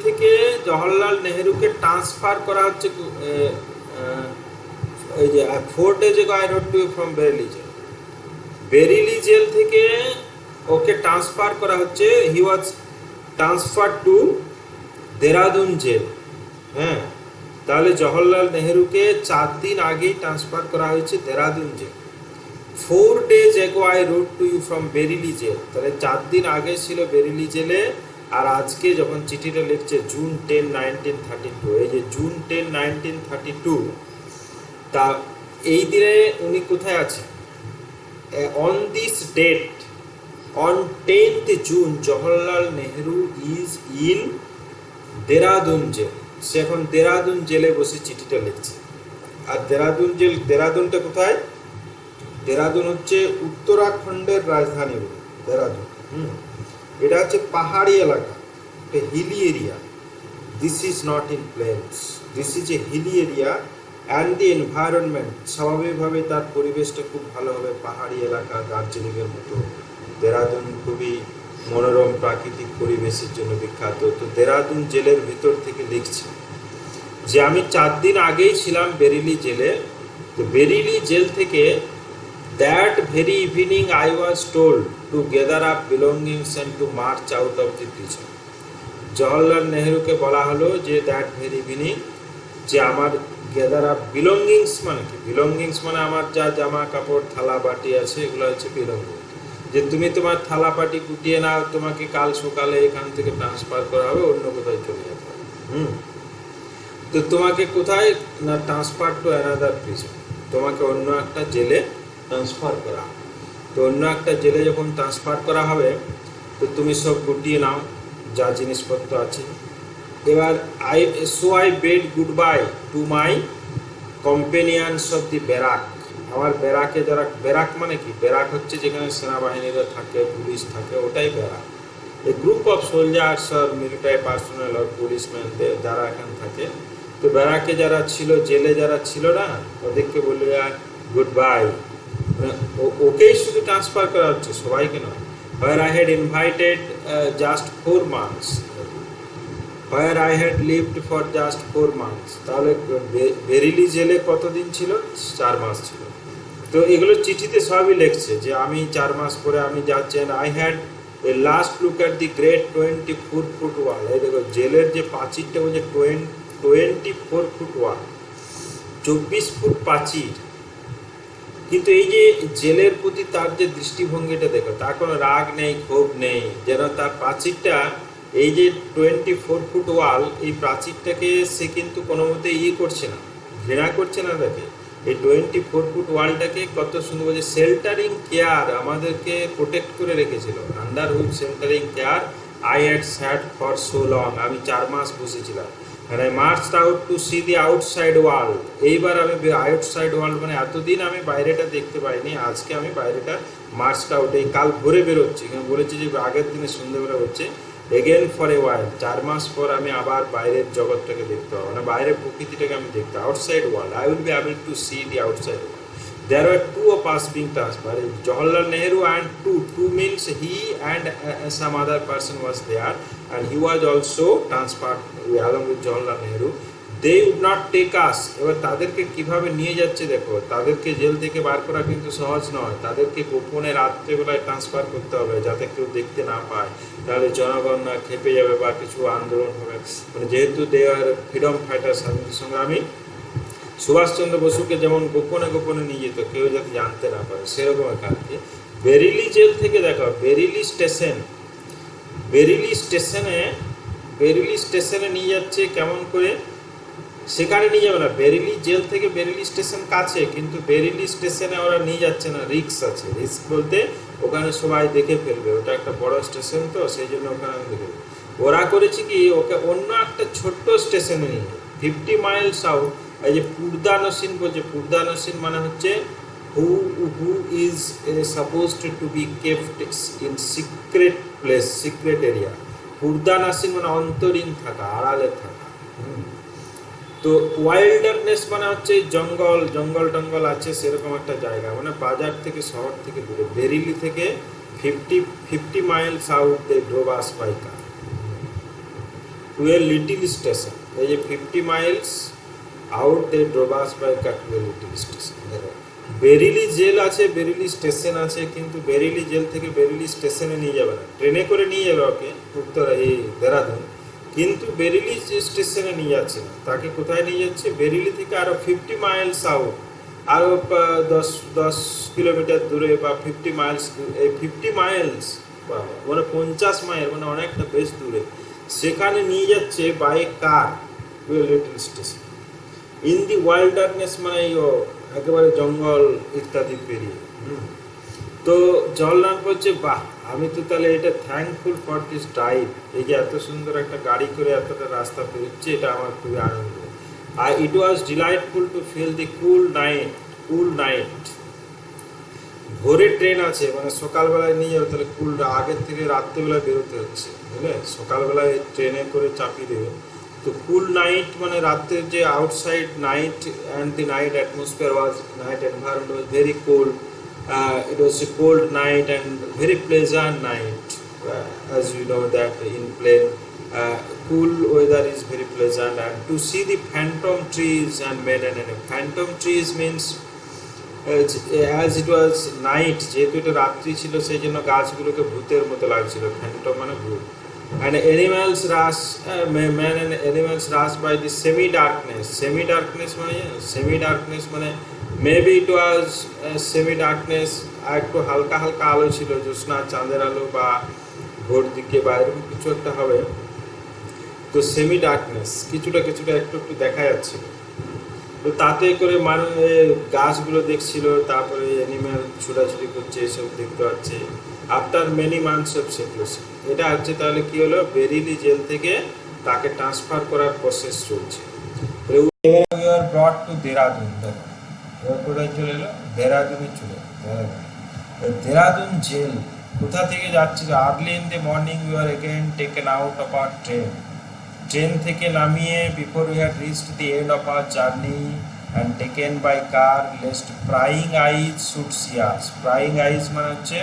থেকে জওহরলাল নেহেরুকে ট্রান্সফার করা হচ্ছে এই যে 4 days ago I wrote to you from Bareilly jail. Bareilly jail থেকে ওকে ট্রান্সফার করা হচ্ছে, he was transfer to Dehradun jail. হ্যাঁ, তাহলে জওহরলাল নেহেরুকে 4 দিন আগেই ট্রান্সফার করা হয়েছে Dehradun jail. 4 days ago I wrote to you from Bareilly jail, তাহলে 4 দিন আগে ছিল বেরিলি জেলে। আর আজকে যখন চিঠিটা লিখছে জুন 10, 1932, এই যে জুন 10, 1932, তা এই দিনে উনি কোথায় আছেন? On this date, on 10th June, Jawaharlal Nehru is in Dehradun jail. সে এখন দেরাদুন জেলে বসে চিঠিটা লিখছে। আর দেরাদুনটা কোথায়? দেরাদুন হচ্ছে উত্তরাখণ্ডের রাজধানী দেরাদুন। এটা হচ্ছে পাহাড়ি এলাকা, hilly area. This is not in plains, this is a hilly area and the environment, স্বাভাবিকভাবে তার পরিবেশটা খুব ভালো হবে, পাহাড়ি এলাকা, দার্জিলিংয়ের মতো। দেরাদুন খুবই মনোরম প্রাকৃতিক পরিবেশের জন্য বিখ্যাত। তো দেরাদুন জেলের ভিতর থেকে লিখছে যে আমি 4 দিন আগেই ছিলাম বেরিলি জেলে। তো বেরিলি জেল থেকে that very evening I was told to gather up belongings and to march out of the prison. Jawaharlal নেহেরুকে বলা হলো যে দ্যাট ভেরি ইভিনিং, যে আমার গ্যাদার আপ বিলঙ্গিংস মানে কি? বিলঙ্গিংস মানে আমার যা জামা কাপড় থালা বাটি আছে এগুলো হচ্ছে বিলঙ্গিং। যে তুমি তোমার থালা বাটি গুটিয়ে নাও, তোমাকে কাল সকালে এখান থেকে ট্রান্সফার করা হবে, অন্য কোথায় চলে যেতে হবে। তো তোমাকে কোথায় না, ট্রান্সফার টু অ্যানাদার প্রিজন, তোমাকে অন্য একটা জেলে ট্রান্সফার করা। তো অন্য একটা জেলে যখন ট্রান্সফার করা হবে, তো তুমি সব গুটিয়ে নাও যা জিনিসপত্র আছে। এবার I bade goodbye to my companions of the barrack. আমার ব্যারাকে যারা, ব্যারাক মানে কি? ব্যারাক হচ্ছে যেখানে সেনাবাহিনীরা থাকে, পুলিশ থাকে, ওটাই barrack. A group of soldiers আর মিলিটারি পার্সোনাল আর পুলিশম্যানদের যারা এখানে থাকে। তো ব্যারাকে যারা ছিল, জেলে যারা ছিল না, ওদেরকে বলে গুড বাই। ওকেই শুধু ট্রান্সফার করা হচ্ছে, সবাইকে নয়। Where I had invited just 4 months, where I had lived for just 4 months। তাহলে বেরিলি জেলে কতদিন ছিল? 4 মাস ছিল। তো এগুলো চিঠিতে সবই লিখছে যে আমি 4 মাস পরে আমি যাচ্ছি। I had a last look at the great 24-foot ওয়াল। এই দেখো জেলের যে প্রাচীরটা বলছে 24-foot ওয়াল, 24 ফুট প্রাচীর। কিন্তু এই যে জেলের প্রতি তার যে দৃষ্টিভঙ্গিটা দেখো, তার কোনো রাগ নেই, ক্ষোভ নেই, যেন তার প্রাচীরটা, এই যে 24-foot ওয়াল, এই প্রাচীরটাকে সে কিন্তু কোনো মতে করছে না, ঘৃণা করছে না তাকে। এই 24-foot ওয়ালটাকে কত সুন্দর বলছে, শেল্টারিং কেয়ার, আমাদেরকে প্রোটেক্ট করে রেখেছিল। Under which sheltering care I had sat for so long, আমি 4 মাস বসেছিলাম। আর I marched out to see the outside world. এইবার আমি আউটসাইড ওয়ার্ল্ড মানে এতদিন আমি বাইরেটা দেখতে পাইনি, আজকে আমি বাইরেটা মার্চড আউট, এই কাল ভোরে বেরোচ্ছি। এখানে বলেছি যে আগের দিনে সন্ধ্যেবেলা হচ্ছে এগেন ফর এ ওয়াইল, 4 মাস পর আমি আবার বাইরের জগৎটাকে দেখতে পাবো, মানে বাইরের প্রকৃতিটাকে আমি দেখতে, outside world, I will be able to see the outside world. There were 2 of us being transferred, Jawaharlal Nehru and two means he and some other person was there, and he was also transferred along with Jawaharlal Nehru. They would not take us. এবার তাদেরকে কিভাবে নিয়ে যাচ্ছে দেখো, তাদেরকে jail থেকে বার করা কিন্তু সহজ নয়, তাদেরকে গোপনে রাত্রেবেলায় ট্রান্সফার করতে হবে যাতে কেউ দেখতে না পায়, তাহলে জনগণ না খেপে যাবে বা কিছু আন্দোলন হবে। মানে যেহেতু দে আর ফ্রিডম ফাইটার, স্বাধীনতা সংগ্রামী, সুভাষচন্দ্র বসুকে যেমন গোপনে গোপনে নিয়ে যেত কেউ যাতে জানতে না পারে, সেরকম এখানে বেরিলি জেল থেকে দেখো বেরিলি স্টেশনে বেরিলি স্টেশনে নিয়ে যাচ্ছে কেমন করে, সেখানে নিয়ে যাবে না, বেরিলি জেল থেকে বেরিলি স্টেশন কাছে, কিন্তু বেরিলি স্টেশনে ওরা নিয়ে যাচ্ছে না, রিস্ক আছে। রিস্ক বলতে ওখানে সবাই দেখে ফেলবে, ওটা একটা বড় স্টেশন তো সেই জন্য ওখানে দেখে ফেলবে। ওরা করেছে কি ওকে অন্য একটা ছোট্ট স্টেশনে নিয়ে 50 মাইলস আউট। এই যে পুরদানসিন বলছে, পুরদানসিন মানে হচ্ছে who who is supposed to be kept in secret place, secret area. পুরদানসিন মানে অন্তরীণ থাকা, আড়ালে থাকা। তো ওয়াইল্ডারনেস মানে হচ্ছে জঙ্গল, জঙ্গল টঙ্গল আছে সেরকম একটা জায়গা, মানে বাজার থেকে শহর থেকে দূরে। বেরিলি থেকে 50 miles out they drove us by car to a little station. এই যে 50 miles out they drove us by car to a little station. Bareilly jail আছে, বেরিলি স্টেশন আছে, কিন্তু বেরিলি জেল থেকে বেরিলি স্টেশনে নিয়ে যাবে না, ট্রেনে করে নিয়ে যাবে ওকে উত্তর এই দেরাদুন, কিন্তু বেরিলি যে স্টেশনে নিয়ে যাচ্ছে না, তাকে কোথায় নিয়ে যাচ্ছে, বেরিলি থেকে আরও 50 মাইলস আউট, আরও 10 কিলোমিটার দূরে বা 50 মাইলস, এই 50 মাইলস মানে 50 মাইল, মানে অনেকটা বেশ দূরে, সেখানে নিয়ে যাচ্ছে by car to a little station in the wilderness, মানে একেবারে জঙ্গল ইত্যাদি পেরিয়ে। তো জওহরলাল বলছে বাহ, আমি তো তাহলে এটা থ্যাঙ্কফুল ফর দিস ড্রাইভ, এই যে এত সুন্দর একটা গাড়ি করে এতটা রাস্তা পেরোচ্ছে, এটা আমার খুবই আনন্দ। আর ইট ওয়াজ ডিলাইটফুল টু ফিল দি কুল নাইট। ভোরে ট্রেন আছে, মানে সকালবেলায় নিয়ে যাবে, তাহলে আগের থেকে রাত্রেবেলায় বেরোতে হচ্ছে, বুঝলে, সকালবেলায় ট্রেনে করে চাপিয়ে দেবে। তো কুল নাইট মানে রাত্রের যে outside night, and the night atmosphere was, night environment was very cold. It was a cold night and very pleasant night. As you know that in plane, cool weather is very pleasant, and to see the phantom trees and men and phantom trees means as it was night, যেহেতু এটা রাত্রি ছিল সেই জন্য গাছগুলোকে ভূতের মতো লাগছিল, ফ্যান্টম মানে ভূত। And animals rush, man and animals rush by the semi-darkness. Semi-darkness মানে maybe it was semi darkness, আর একটু হালকা হালকা আলো ছিল, জ্যোৎস্না চাঁদের আলো বা ভোর দিকে বা এরকম কিছু একটা হবে। তো সেমি ডার্কনেস কিছুটা একটু দেখা যাচ্ছিল। তো তাতে করে মানুষ গাছগুলো দেখছিল, তারপরে অ্যানিম্যাল ছোটাছুটি করছে, এসব দেখতে পাচ্ছে। After many months of secrecy, এটা হচ্ছে তাহলে কি হলো, বেরিলি জেল থেকে তাকে ট্রান্সফার করার প্রসেস চলছে। ব্রট টু দেরাদুন, দেখো কোথায় চলে এলো, দেরাদুনে চলে এলো। দেরাদুন জেল কোথা থেকে যাচ্ছিল, early in the morning we are again taken out of our train থেকে নামিয়ে, before we had reached the end of our journey and taken by car lest prying eyes should see us. Prying eyes মানে হচ্ছে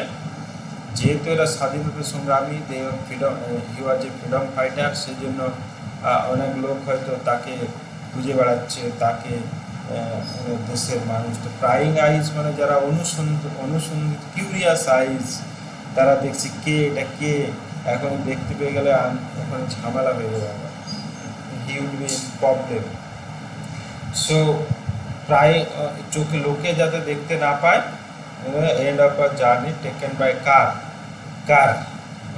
যেহেতু এরা স্বাধীনতা সংগ্রামী, freedom, he was a freedom fighter, সেই জন্য অনেক লোক হয়তো তাকে খুঁজে বেড়াচ্ছে, তাকে দেশের মানুষ। তো প্রাইং আইজ মানে যারা অনুসন্ধিত কিউরিয়াস আইজ, তারা দেখছে কে এটা কে, এখন দেখতে পেয়ে গেলে এখন ঝামেলা হয়ে যাবে, he will be in problem. So প্রায় চোখে লোকে যাতে দেখতে না পায়, end of our journey taken by car.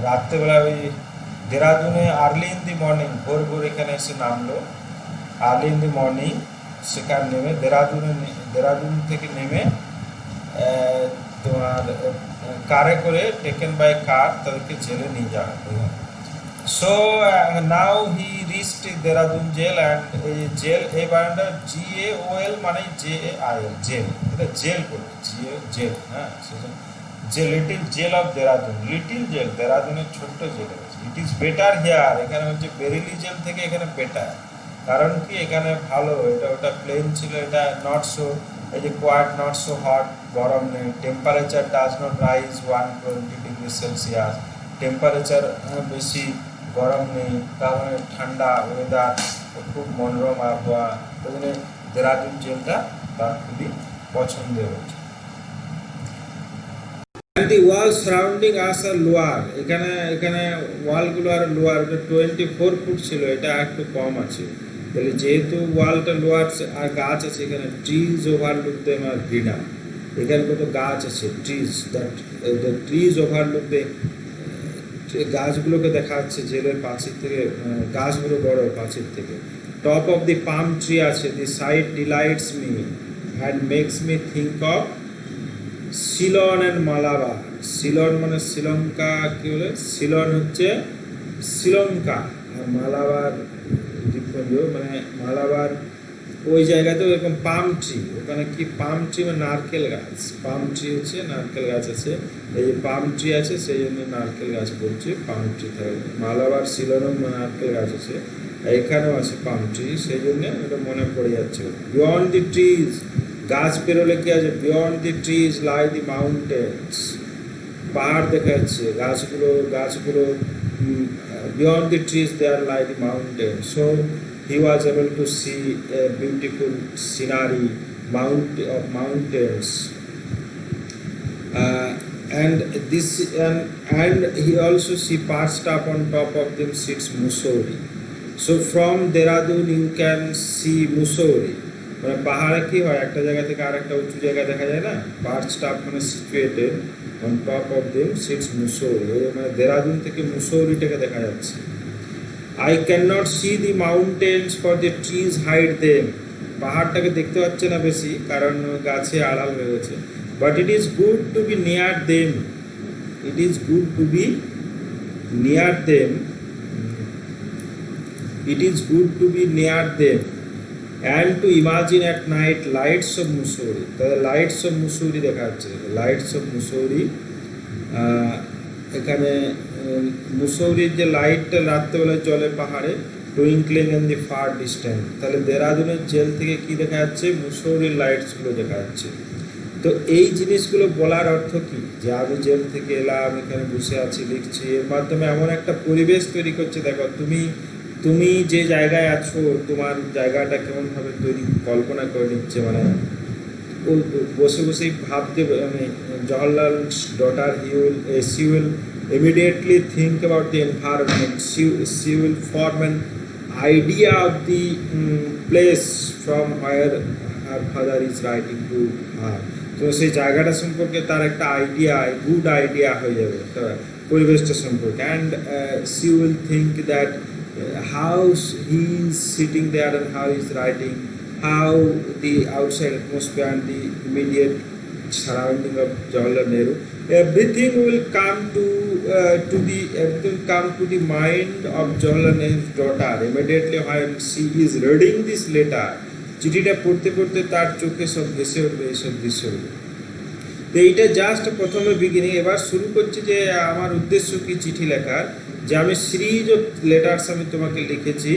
রাত্রেবেলা ওই দেরাদুনে আর্লি ইন দি মর্নিং, ভোর এখানে এসে নামলো, আর্লি ইন দি মর্নিং সেখানে নেমে দেরাদুন থেকে নেমে তোমার কারে করে টেকেন বাই কার তাদেরকে জেলে নিয়ে যাওয়া। So now he reached Dehradun jail, and এই জেল, এই বানানটা GAOL মানে JAIL, জেল, এটা জেল করে জেল, হ্যাঁ সেজন্য যে little jail of Dehradun, little jail, দেরাদুনের ছোট্ট জেল আছে। ইট ইজ বেটার হিয়ার, এখানে হচ্ছে বেরিলি জেল থেকে এখানে বেটার, কারণ কি এখানে ভালো, এটা ওটা প্লেন ছিল, এটা নট সো, এই যে কোয়াইট, নট সো হট, গরম নেই, temperature does not rise 120 degree Celsius, temperature বেশি, গরম নেই, তার মানে ঠান্ডা ওয়েদার, খুব মনোরম আবহাওয়া, ওই জন্য দেরাদুন জেলটা তার খুবই পছন্দের হয়েছে। The walls surrounding us are lower, এখানে ওয়ালগুলো আর লোয়ার, এটা 24 ফুট ছিল, এটা একটু কম আছে। তাহলে যেহেতু ওয়ালটা লোয়ার আর গাছ আছে, এখানে trees overlook them are greener, এখানে কত গাছ আছে, trees, that the trees overlook the গাছগুলোকে দেখা যাচ্ছে জেলের প্রাচীর থেকে, গাছগুলো বড় প্রাচীর থেকে। Top of the palm tree আছে, the sight delights me and makes me think of Ceylon and Malabar. Ceylon মানে শ্রীলঙ্কা, কি বলে সিলন হচ্ছে শ্রীলঙ্কা, আর মালাবার দ্বীপপুঞ্জ মানে মালাবার ওই জায়গাতেও এরকম পাম ট্রি, ওখানে কি পাম ট্রি মানে নারকেল গাছ, পাম ট্রি হচ্ছে নারকেল গাছ আছে, এই যে পাম ট্রি আছে সেই জন্য নারকেল গাছ বলছে, পাম ট্রি থাকে। মালাবার সিলনেও নারকেল গাছ আছে, এখানেও আছে পাম ট্রি, সেই জন্য ওটা মনে পড়ে যাচ্ছে। বিয়ন্ড দি ট্রিজ, গাছ পেরোলে কি আছে, বিয়ন্ড দি ট্রিজ লাই দি মাউন্টেন্স, পাহাড় দেখা যাচ্ছে, গাছগুলো beyond the trees there lie the mountains. So he was able to see a beautiful scenery of mountains, and he also see perched up on top of them sits Mussoorie. So from Dehradun you can see Mussoorie. মানে পাহাড়ে কি হয়, একটা জায়গা থেকে আরেকটা উঁচু জায়গা দেখা যায় না, পার্চড আপ মানে situated on top of them sits Mussoorie, মানে দেরাদুন থেকে মুসৌরিটাকে দেখা যাচ্ছে। I can not see the mountains for the trees hide them, পাহাড়টাকে দেখতে পাচ্ছে না বেশি কারণ গাছে আড়াল হয়ে গেছে। But it is good to be near them, it is good to be near them, it is good to be near them and to imagine at night lights of Mussoorie. তাহলে লাইটস অফ মুসৌরি দেখা যাচ্ছে, lights off Mussoorie, এখানে মুসৌরির যে লাইটটা রাত্রেবেলায় চলে পাহাড়ে, twinkling in the far distance, তাহলে দেরাদুনের জেল থেকে কি দেখা যাচ্ছে, মুসৌরির লাইটসগুলো দেখা যাচ্ছে। তো এই জিনিসগুলো বলার অর্থ কি, যে আমি জেল থেকে এলাম, এখানে বসে আছি লিখছি, এর মাধ্যমে এমন একটা পরিবেশ তৈরি করছে, দেখো তুমি যে জায়গায় আছো তোমার জায়গাটা কেমনভাবে তৈরি কল্পনা করে নিচ্ছে, মানে বসে বসেই ভাবতে, মানে জওহরলাল's daughter she will immediately think about the environment, she will form an idea of the place from where her father is writing to her. তো সেই জায়গাটা সম্পর্কে তার একটা আইডিয়া, গুড আইডিয়া হয়ে যাবে পরিবেশটা সম্পর্কে, and she will think that how he is sitting there and how he is writing, how the outside atmosphere and the immediate surrounding of Jawaharlal Nehru, everything will come to the mind of Jawaharlal Nehru's daughter immediately when she is reading this letter. চিঠিটা পড়তে পড়তে তার চোখে সব ভেসে উঠবে এইসব দৃশ্যগুলো। তো এইটা জাস্ট প্রথমে বিগিনিং, এবার শুরু করছে যে আমার উদ্দেশ্য কি চিঠি লেখার, যে আমি সিরিজ অফ লেটার্স আমি তোমাকে লিখেছি,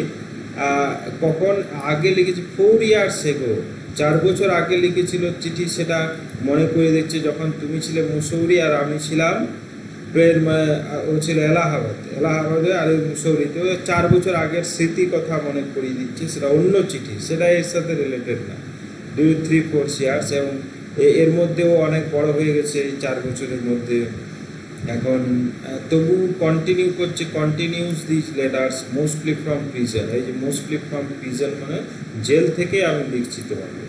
কখন আগে লিখেছি 4 years ago, 4 বছর আগে লিখেছিল চিঠি, সেটা মনে করে দিচ্ছে যখন তুমি ছিলে মুসৌরি আর আমি ছিলাম ও ছিল এলাহাবাদে আর মুসৌরিতে, 4 বছর আগের স্মৃতি কথা মনে করিয়ে দিচ্ছে, সেটা অন্য চিঠি, সেটা এর সাথে রিলেটেড না। 2-3-4 years, এবং এর মধ্যেও অনেক বড় হয়ে গেছে এই 4 বছরের মধ্যে, এখন তবু কন্টিনিউ করছে, continuous this letters mostly from prison. এই যে মোস্টলি ফ্রম প্রিজন মানে জেল থেকে আমি লিখছি তোমাকে।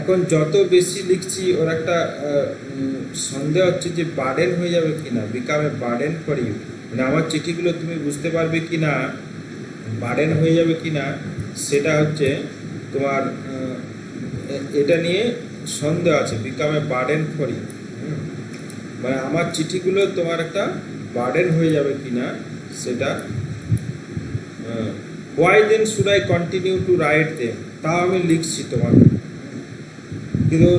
এখন যত বেশি লিখছি ওর একটা সন্দেহ হচ্ছে যে বার্ডেন হয়ে যাবে কিনা, become a burden for you, মানে আমার চিঠিগুলো তুমি বুঝতে পারবে কি না, বার্ডেন হয়ে যাবে কি না, সেটা হচ্ছে তোমার এটা নিয়ে সন্দেহ আছে। Become a burden for you মানে আমার চিঠিগুলো তোমার একটা বার্ডেন হয়ে যাবে কিনা সেটা। Why then should I continue to write them, তাও আমি লিখছি তোমাকে, কিন্তু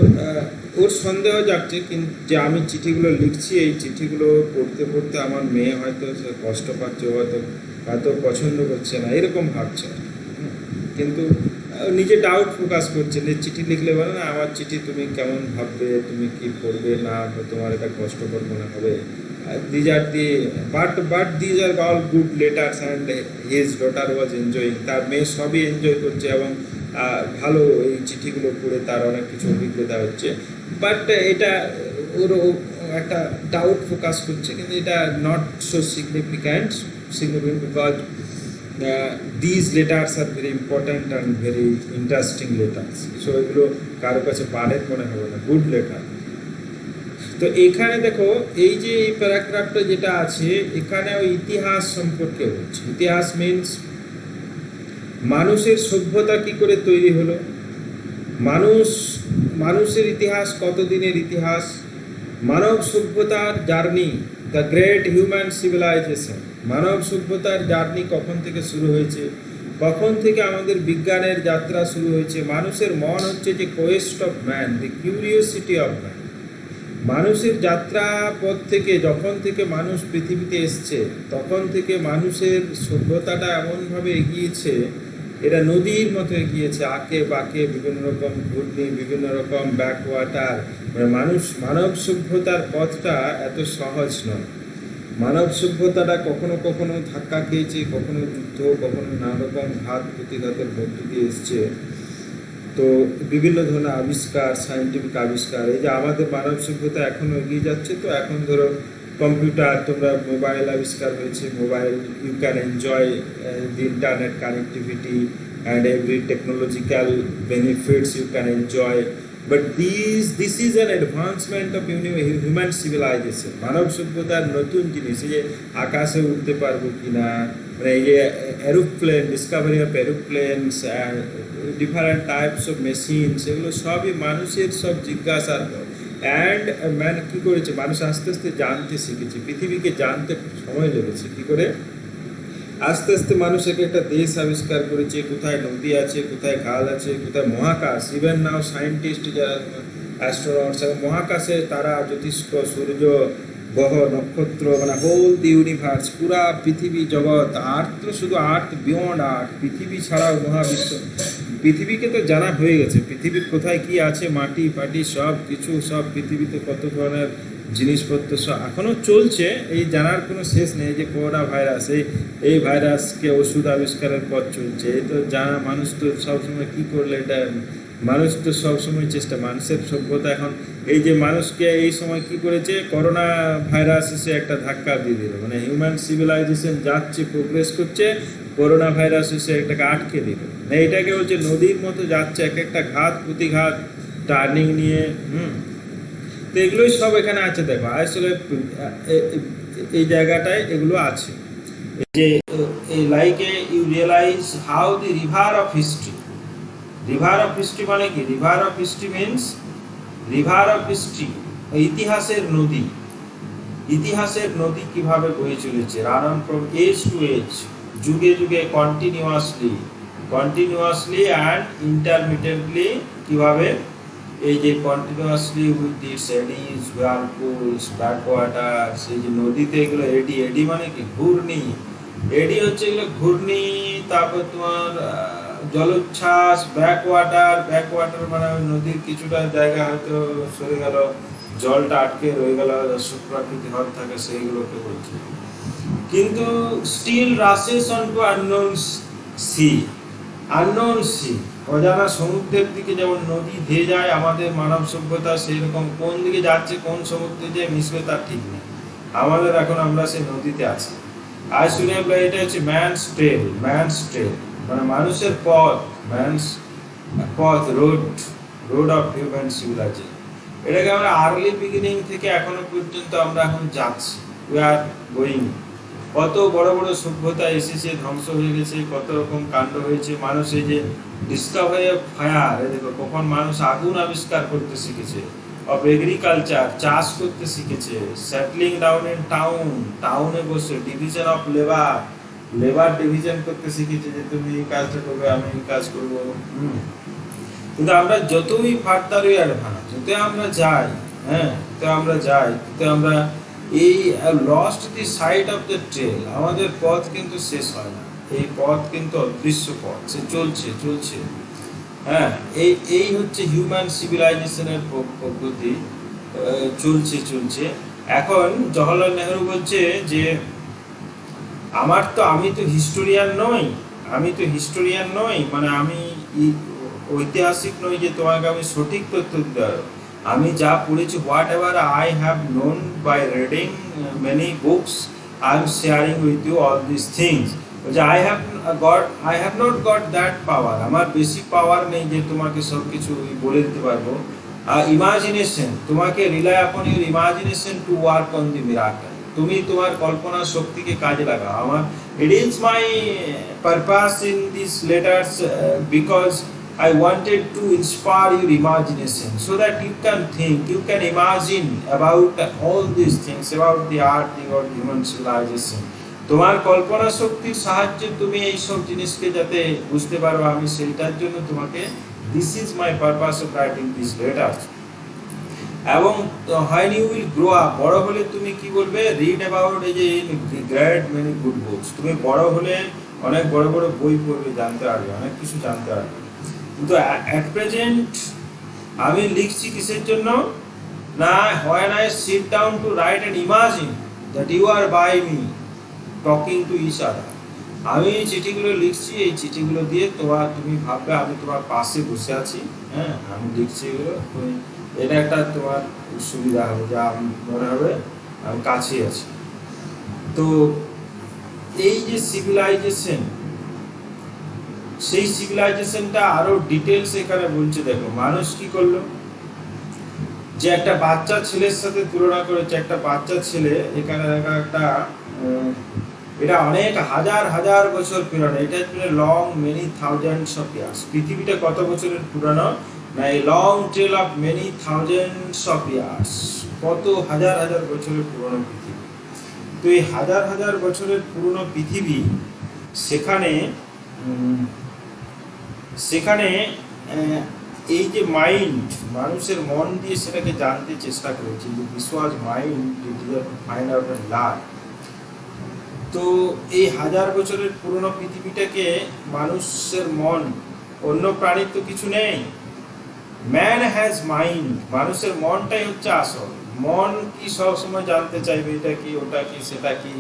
ওর সন্দেহ যাচ্ছে কিন্তু যে আমি চিঠিগুলো লিখছি, এই চিঠিগুলো পড়তে পড়তে আমার মেয়ে হয়তো কষ্ট পাচ্ছে, হয়তো পছন্দ করছে না, এরকম ভাবছে, কিন্তু নিজে ডাউট প্রকাশ করছে যে চিঠি লিখলে বলে না আমার চিঠি তুমি কেমন ভাববে, তুমি কি পড়বে না, তোমার এটা কষ্টকর মনে হবে। These are the but these are all good letters and his daughter was enjoying, তার মেয়ে সবই এনজয় করছে এবং ভালো এই চিঠিগুলো পড়ে তার অনেক কিছু অভিজ্ঞতা হচ্ছে। বাট এটা ওর একটা ডাউট প্রকাশ করছে, কিন্তু এটা not so significant because these letters are very important and very interesting letters, so এগুলো কারো কাছে বার্ডেন মনে হবে না, গুড লেটার। তো এখানে দেখো এই যে এই প্যারাগ্রাফটা যেটা আছে এখানে ওই ইতিহাস সম্পর্কে বলছে। ইতিহাস মিন্স মানুষের সভ্যতা কি করে তৈরি হলো, মানুষের ইতিহাস কতদিনের ইতিহাস, মানব সভ্যতার journey, the great human civilization, মানব সভ্যতার জার্নি কখন থেকে শুরু হয়েছে, কখন থেকে আমাদের বিজ্ঞানের যাত্রা শুরু হয়েছে। মানুষের মন হচ্ছে যে Quest of man, the curiosity of man. মানুষের যাত্রা পথ থেকে যখন থেকে মানুষ পৃথিবীতে এসছে তখন থেকে মানুষের সভ্যতাটা এমনভাবে এগিয়েছে, এটা নদীর মতো এগিয়েছে, আঁকে বাঁকে, বিভিন্ন রকম ঘূর্ণি, বিভিন্ন রকম ব্যাকওয়াটার। মানে মানব সভ্যতার পথটা এত সহজ নয়। মানব সভ্যতাটা কখনো কখনো ধাক্কা খেয়েছে, কখনো যুদ্ধ, কখনো নানা রকম ঘাত প্রতিঘাতের মধ্য দিয়ে এসছে। তো বিভিন্ন ধরনের আবিষ্কার, সায়েন্টিফিক আবিষ্কার, এই যে আমাদের মানব সভ্যতা এখনও এগিয়ে যাচ্ছে। তো এখন ধরো কম্পিউটার, তোমরা মোবাইল আবিষ্কার হয়েছে, mobile you can enjoy the internet connectivity and every technological benefits you can enjoy. But this is an advancement of human civilization. মানব সভ্যতার নতুন জিনিস, এই যে আকাশে উঠতে পারবো কি না, মানে এই যে aeroplane, Discovery of এরোপ্লেনস, different types of machine, সেগুলো সবই মানুষের সব জিজ্ঞাসার। অ্যান্ড ম্যান কী করেছে, মানুষ আস্তে আস্তে জানতে শিখেছে, পৃথিবীকে জানতে সময় লেগেছে। কী করে আস্তে আস্তে মানুষ একটা দেশ আবিষ্কার করেছে, কোথায় নদী আছে, কোথায় খাল আছে, কোথায় মহাকাশ। ইভেন নাও সায়েন্টিস্ট যারা অ্যাস্ট্রোনটস, মহাকাশে তারা, জ্যোতিষ্ক, সূর্য, গ্রহ, নক্ষত্র, মানে হোল দি ইউনিভার্স, পুরা পৃথিবী জগৎ, আর্থ তো শুধু আর্থ, বিয়ন্ড আর্থ, পৃথিবী ছাড়াও মহাবিশ্ব। পৃথিবীকে তো জানা হয়ে গেছে, পৃথিবীর কোথায় কি আছে, মাটি ফাটি সব কিছু, সব পৃথিবীতে কত ধরনের জিনিসপত্র সব এখনও চলছে, এই জানার কোনো শেষ নেই। যে করোনা ভাইরাস, এই ভাইরাসকে ওষুধ আবিষ্কারের পথ চলছে, এই তো জানা। মানুষ তো সবসময় কী করলে এটা, মানুষ তো সবসময় চেষ্টা, মানুষের সভ্যতা এখন এই যে মানুষকে এই সময় কি করেছে, করোনা ভাইরাস এসে একটা ধাক্কা দিয়ে দিল। মানে হিউম্যান সিভিলাইজেশন যাচ্ছে, প্রোগ্রেস করছে, করোনা ভাইরাস এসে একটাকে আটকে দিল। মানে এটাকে বলছে নদীর মতো যাচ্ছে, এক একটা ঘাত প্রতিঘাত, টার্নিং নিয়ে। তো এগুলোই সব এখানে আছে। দেখো আসলে এই জায়গাটায় এগুলো আছে যে like you realise how the river of history. River of history মানে কি? River of history means, river of history ইতিহাসের নদী। ইতিহাসের নদী কিভাবে বয়ে চলেছে, run from age to age, যুগে যুগে, কন্টিনিউয়াসলি অ্যান্ড ইন্টারমিটেন্টলি। কিভাবে? এই যে continuously with its eddies, whirlpools, backwaters, এই যে নদীতে এগুলো এডি। এডি মানে কি? ঘূর্ণি। এডি হচ্ছে এগুলো ঘূর্ণি। তারপর তোমার জলোচ্ছ্বাস, ব্যাকওয়াটার মানে নদীর কিছুটা জায়গা হয়তো সরে গেল, জলটা আটকে রয়ে গেল, প্রাকৃতিক হ্রদ থাকে, সেইগুলোকে বলছে। কিন্তু still rushes on to unknown sea, অজানা সমুদ্রের দিকে যেমন নদী ধেয়ে যায় আমাদের মানব সভ্যতা, সেই রকম কোন দিকে যাচ্ছে, কোন সমুদ্রে যে মিশবে তার ঠিক নেই। আমাদের এখন আমরা সেই নদীতে আছি। আজ শুনে আমরা, এটা হচ্ছে ম্যানস ট্রেল, মানে মানুষের পথ, রোড অফ হিউম্যান সিভিলাইজেশন। এটাকে আমরা আর্লি বিগিনিং থেকে এখনো পর্যন্ত আমরা এখন যাচ্ছি, উই আর গোয়িং। কত বড় বড় সভ্যতা এসেছে, ধ্বংস হয়ে গেছে, কত রকম কাণ্ড হয়েছে। মানুষ এই যে ডিসকভারি অফ ফায়ার, দেখো কখন মানুষ আগুন আবিষ্কার করতে শিখেছে, অফ এগ্রিকালচার, চাষ করতে শিখেছে, সেটলিং ডাউন ইন টাউনে বসে, ডিভিশন অফ লেবার ডিভিশন করতে শিখেছে, যে তুমি এই কাজটা করবে, আমি এই কাজ করবো। কিন্তু আমরা যতই ফার্দার অ্যাডভান্স, যত আমরা যাই, তো আমরা এই lost the side of the trail. আমাদের পথ কিন্তু শেষ হয় না, এই পথ কিন্তু অদৃশ্য পথ, সে চলছে। হ্যাঁ, এই হচ্ছে হিউম্যান সিভিলাইজেশনের পদ্ধতি, চলছে। এখন জওহরলাল নেহরু বলছে যে আমি তো হিস্টোরিয়ান নই, মানে আমি ঐতিহাসিক নই যে তোমাকে আমি সঠিক তথ্য দিতে পারবো। আমি যা পড়েছি, whatever I have known by reading many books, I am sharing with you all this things. বলছে I have not got that power. আমার বেশি পাওয়ার নেই যে তোমাকে সব কিছু বলে দিতে পারবো। ইমাজিনেশন, তোমাকে রিলাই আপন your imagination to work on the miracle. তুমি তোমার কল্পনা শক্তিকে কাজে লাগাও। আমার it is my purpose in this letters because I wanted to inspire your imagination so that you can think, you can imagine about all these things, about the art, about human civilization. তোমার কল্পনা শক্তির সাহায্যে তুমি এই সব জিনিসকে যাতে বুঝতে পারো, আমি সেইটার জন্য তোমাকে this is my purpose of writing this letters. এবং when you will grow up, বড় হলে তুমি কি বলবে, রিড অ্যাবাউট এই যে গ্রেট মেনি গুড বুকস। তুমি বড় হলে অনেক বড় বড় বই পড়বে, জানতে পারবে, অনেক কিছু জানতে পারবে। কিন্তু অ্যাট প্রেজেন্ট আমি লিখছি কিসের জন্য না, when I sit down to write and imagine that you are by me talking to each other, আমি এই চিঠিগুলো লিখছি, এই চিঠিগুলো দিয়ে তুমি ভাববে আমি তোমার পাশে বসে আছি, হ্যাঁ আমি লিখছি এগুলো, এটা একটা তোমার সুবিধা হবে, যা মনে হবে আমি কাছে আছি। তো এই যে সিভিলাইজেশন, সেই সিভিলাইজেশনটা আরো ডিটেলস এখানে বলছে। দেখো মানুষ কি করলো, যে একটা বাচ্চা ছেলের সাথে তুলনা করেছে। একটা বাচ্চা ছেলে, এখানে দেখা একটা এটা অনেক হাজার হাজার বছর পুরানো, এটা long many thousands of years. পৃথিবীটা কত বছরের পুরানো না, এই long trail of many thousands of years, কত হাজার হাজার বছরের পুরনো পৃথিবী। তো এই হাজার হাজার বছরের পুরনো পৃথিবী, সেখানে সেখানে এই যে মাইন্ড, মানুষের মন দিয়ে সেটাকে জানতে চেষ্টা করেছে, যে this was mind find out and learn. তো এই হাজার বছরের পুরনো পৃথিবীটাকে মানুষের মন, অন্য প্রাণীর তো কিছু নেই, ম্যান হ্যাজ মাইন্ড, মানুষের মনটাই হচ্ছে আসল। মন কি সব সময় জানতে চাইবে এটা কি ওটা কি সেটা কি,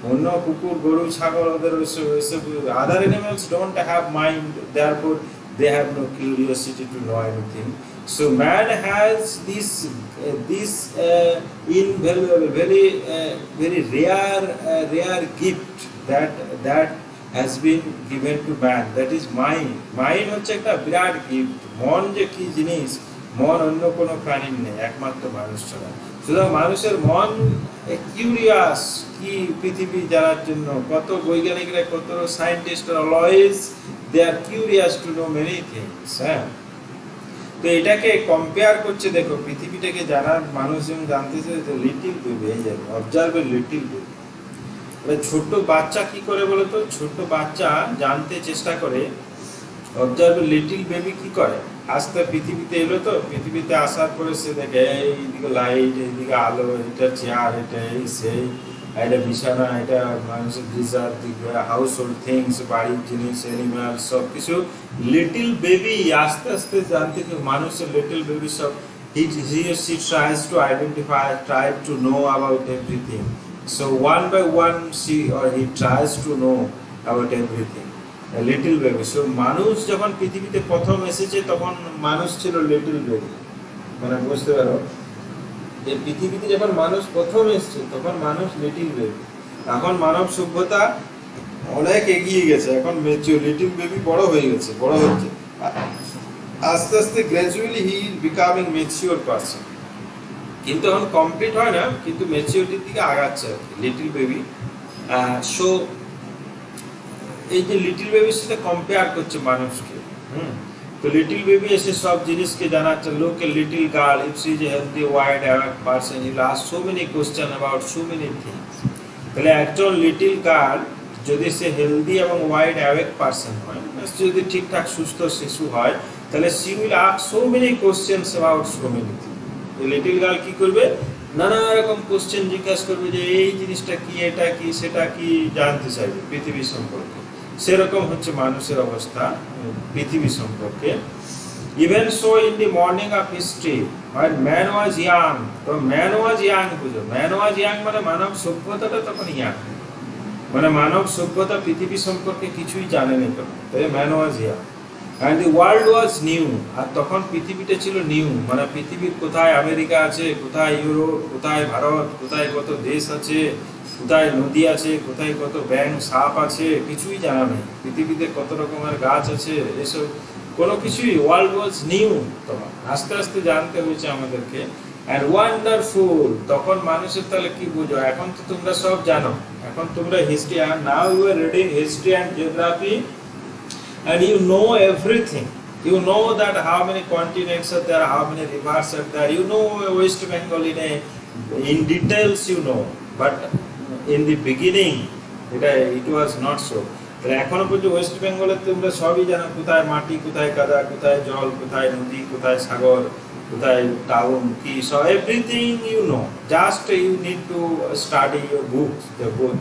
অন্য কুকুর গরু ছাগল ওদের ওইসব আদার animals don't have mind, therefore they have no curiosity to know anything. So man has this invaluable, very rare gift that has been given to man, that is mind. Mind হচ্ছে একটা বিরাট গিফট। মন যে কি জিনিস, মন অন্য কোনো প্রাণীর নেই, একমাত্র মানুষ ছাড়া। সুতরাং মানুষের মন কিউরিয়াস, কি পৃথিবী জানার জন্য। কত বৈজ্ঞানিকরা, কত scientist always they are curious to know many things. হ্যাঁ, তো এটাকে কম্পেয়ার করছে। দেখো পৃথিবীটাকে জানার মানুষ যেমন জানতেছে, লিটিল বেবি, এই যে অবজার্ভ এ লিটিল বেবি। ছোট্ট বাচ্চা কি করে বলো তো, ছোট্ট বাচ্চা জানতে চেষ্টা করে। অবজার্ভ এ লিটিল বেবি কি করে, আস্তে পৃথিবীতে এলো, তো পৃথিবীতে আসার পরে সে দেখে এইদিকে লাইট, এইদিকে আলো, এটা চেয়ার, এটা এই সেই, এটা বিছানা, এটা মানুষের গিজার, হাউস হোল্ড থিংস, বাড়ির জিনিস, অ্যানিমাল, সব কিছু। লিটিল বেবি আস্তে আস্তে জানতে, মানুষের লিটিল বেবি সব he or she tries to identify, try to know about everything. So one by one she or he tries to know about everything. A little baby. So মানুষ যখন পৃথিবীতে প্রথম এসেছে তখন মানুষ ছিল লিটল বেবি। মানে বুঝতে পারো যে পৃথিবীতে যখন মানুষ প্রথম এসেছে তখন মানুষ লিটল বেবি। এখন মানব সভ্যতা অনেক এগিয়ে গেছে, এখন ম্যাচিওর, লিটল বেবি বড় হয়ে গেছে, বড় হচ্ছে আস্তে আস্তে, gradually he is becoming mature person. কিন্তু এখন কমপ্লিট হয় না, কিন্তু ম্যাচিওরিটির দিকে আগাচ্ছে লিটল বেবি। সো এই যে লিটল বেবির সাথে কম্পেয়ার করছে মানুষকে। তো লিটল বেবি এসে সব জিনিসকে জানাচ্ছে। Look a little girl, if she is a healthy wide অ্যাওয়ার্ড person, he will ask so many question about so many things. তাহলে একজন লিটল গার্ল যদি সে হেলদি এবং ওয়াইড অ্যাওয়েক পারসন হয়, যদি ঠিকঠাক সুস্থ শিশু হয়, তাহলে she will ask so many questions about so many things. Little girl কি করবে, নানা রকম কোশ্চেন জিজ্ঞাসা করবে, যে এই জিনিসটা কি, এটা কি, সেটা কি, জানতে চাইবে পৃথিবী সম্পর্কে। সেরকম হচ্ছে মানুষের অবস্থা পৃথিবী সম্পর্কে। Even so in the morning of history when man was young, তো ম্যান ওয়াজ ইয়াং, বুঝো, ম্যান ওয়াজ ইয়াং মানে মানব সভ্যতাটা তখন ইয়াং, মানে মানব সভ্যতা পৃথিবী সম্পর্কে কিছুই জানেনি তখন, তাই man was young. And the world was new, আর তখন পৃথিবীটা ছিল নিউ, মানে পৃথিবীর কোথায় আমেরিকা আছে, কোথায় ইউরোপ, কোথায় ভারত, কোথায় কত দেশ আছে, কোথায় নদী আছে, কোথায় কত ব্যাঙ সাপ আছে, কিছুই জানা নেই। পৃথিবীতে কত রকমের গাছ আছে, এসব কোনো কিছুই ওয়ার্ল্ড ওয়াজ নিউ, তখন আস্তে আস্তে জানতে হয়েছে আমাদেরকে। অ্যান্ড ওয়ান্ডারফুল, তখন মানুষের তাহলে কি বুঝো, এখন তো তোমরা সব জানো, এখন তোমরা history, now you are reading history and geography and you know everything. You know that how many continents are there, how many rivers are there. You know West Bengal in details, you know. But in the beginning, it was not so. তাহলে এখনো পর্যন্ত West বেঙ্গলে তোমরা সবই জানো, কোথায় মাটি, কোথায় কাদা, কোথায় জল, কোথায় নদী, কোথায় সাগর, কোথায় টাউন, কি সব everything you know, just you need to study your books, the book.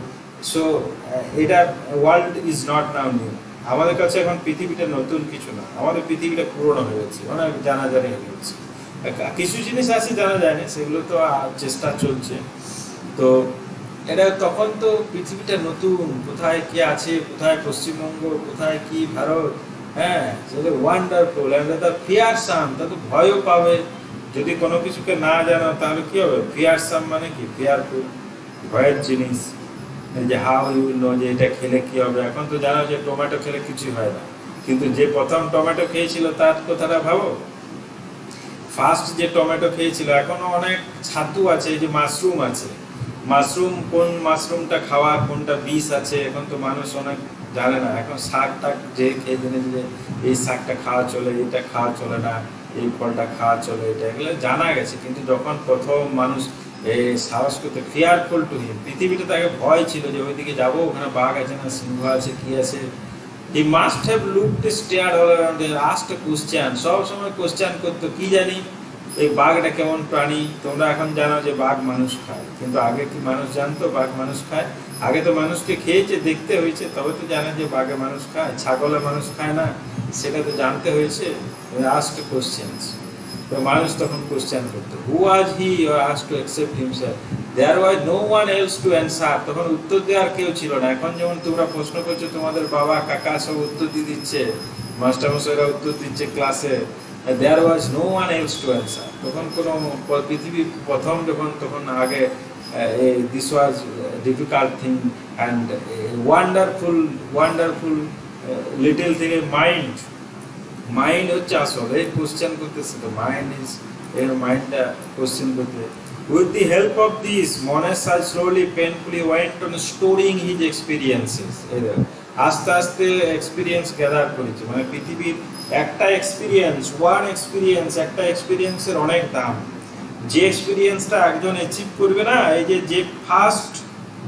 So এটা world is not now new. আমাদের কাছে এখন পৃথিবীটা নতুন কিছু না, আমাদের পৃথিবীটা পুরনো হয়ে গেছে, অনেক জানাজানি হয়ে গেছে। কিছু জিনিস আছে জানা যায় না, সেগুলো তো চেষ্টা চলছে। তো এটা তখন তো পৃথিবীটা নতুন, কোথায় কি আছে, কোথায় পশ্চিমবঙ্গ, কোথায় কি ভারত, হ্যাঁ, সেটা ওয়ান্ডারফুল অ্যান্ড দ্য ফিয়ারসাম, তা তো ভয়ও পাবে যদি কোনো কিছুকে না জানো, তাহলে কি হবে? ফিয়ারসাম মানে কি? ফিয়ারফুল, ভয়ের জিনিস। যে হাউ ইউ নো, যে এটা খেলে কি হবে। এখন তো জানো যে টমেটো খেলে কিছুই হয় না, কিন্তু যে প্রথম টমেটো খেয়েছিল তার কথাটা ভাবো, ফার্স্ট যে টমেটো খেয়েছিল। এখনো অনেক ছাতু আছে, এই যে মাশরুম আছে, মাশরুম কোন মাশরুমটা খাওয়া, কোনটা বিষ আছে, এখন তো মানুষ অনেক জানে না। এখন শাক টাক যে খেয়ে জেনে যে এই শাকটা খাওয়া চলে, এটা খাওয়া চলে না, এই ফলটা খাওয়া চলে, এটা এগুলো জানা গেছে। কিন্তু যখন প্রথম মানুষ এই সাহস করতে, ফিয়ারফুল টু হিম, পৃথিবীটা তাকে ভয় ছিল যে ওইদিকে যাবো, ওখানে বাঘ আছে না সিংহ আছে কি আছে। He must have looked, stared all around, asked A question, সব সময় কোশ্চেন করতো, কি জানি এই বাঘটা কেমন প্রাণী। তোমরা এখন জানো যে বাঘ মানুষ খায়, কিন্তু আগে কি মানুষ জানতো বাঘ মানুষ খায়? আগে তো মানুষকে খেয়েছে, দেখতে হয়েছে, তবে তো জানে যে বাঘে মানুষ খায়, ছাগলে মানুষ খায় না, সেটা তো জানতে হয়েছে। আস্কড কোশ্চেনস, তো মানুষ তখন কোশ্চেন করতো, who was he asked to accept himself, there was no one else to answer, তখন উত্তর দেওয়ার কেউ ছিল না। এখন যেমন তোমরা প্রশ্ন করছো, তোমাদের বাবা কাকা সব উত্তর দিয়ে দিচ্ছে, মাস্টারমশাইরা উত্তর দিচ্ছে ক্লাসে, there was no one else to answer. তখন কোনো পৃথিবী প্রথম যখন, তখন আগে this was difficult thing and wonderful, wonderful little thing. Mind, mind হচ্ছে আসলে কোশ্চেন করতেছে, তো মাইন্ড ইজ, এর মাইন্ডটা কোশ্চেন করতে। With the help of this, man has slowly painfully went on storing his experiences. আস্তে আস্তে এক্সপিরিয়েন্স গ্যাদার করেছে, মানে পৃথিবীর একটা এক্সপিরিয়েন্স, ওয়ান এক্সপিরিয়েন্স, একটা এক্সপিরিয়েন্সের অনেক দাম। যে এক্সপিরিয়েন্সটা একজন অ্যাচিভ করবে না, এই যে ফার্স্ট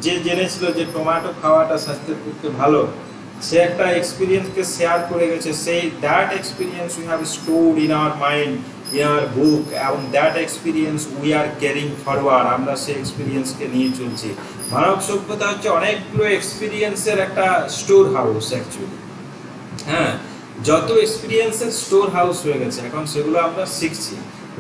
যে জেনেছিল যে টমেটো খাওয়াটা স্বাস্থ্যের পক্ষে ভালো, সে একটা এক্সপিরিয়েন্সকে শেয়ার করে গেছে, সেই that experience we have stored in our mind, in our book, এবং that experience we are carrying forward, আমরা সেই এক্সপিরিয়েন্সকে নিয়ে চলছি। মানব সভ্যতা হচ্ছে অনেকগুলো এক্সপিরিয়েন্সের একটা স্টোর হাউস অ্যাকচুয়ালি। হ্যাঁ, যত এক্সপিরিয়েন্সের স্টোর হাউস হয়ে গেছে, এখন সেগুলো আমরা শিখছি,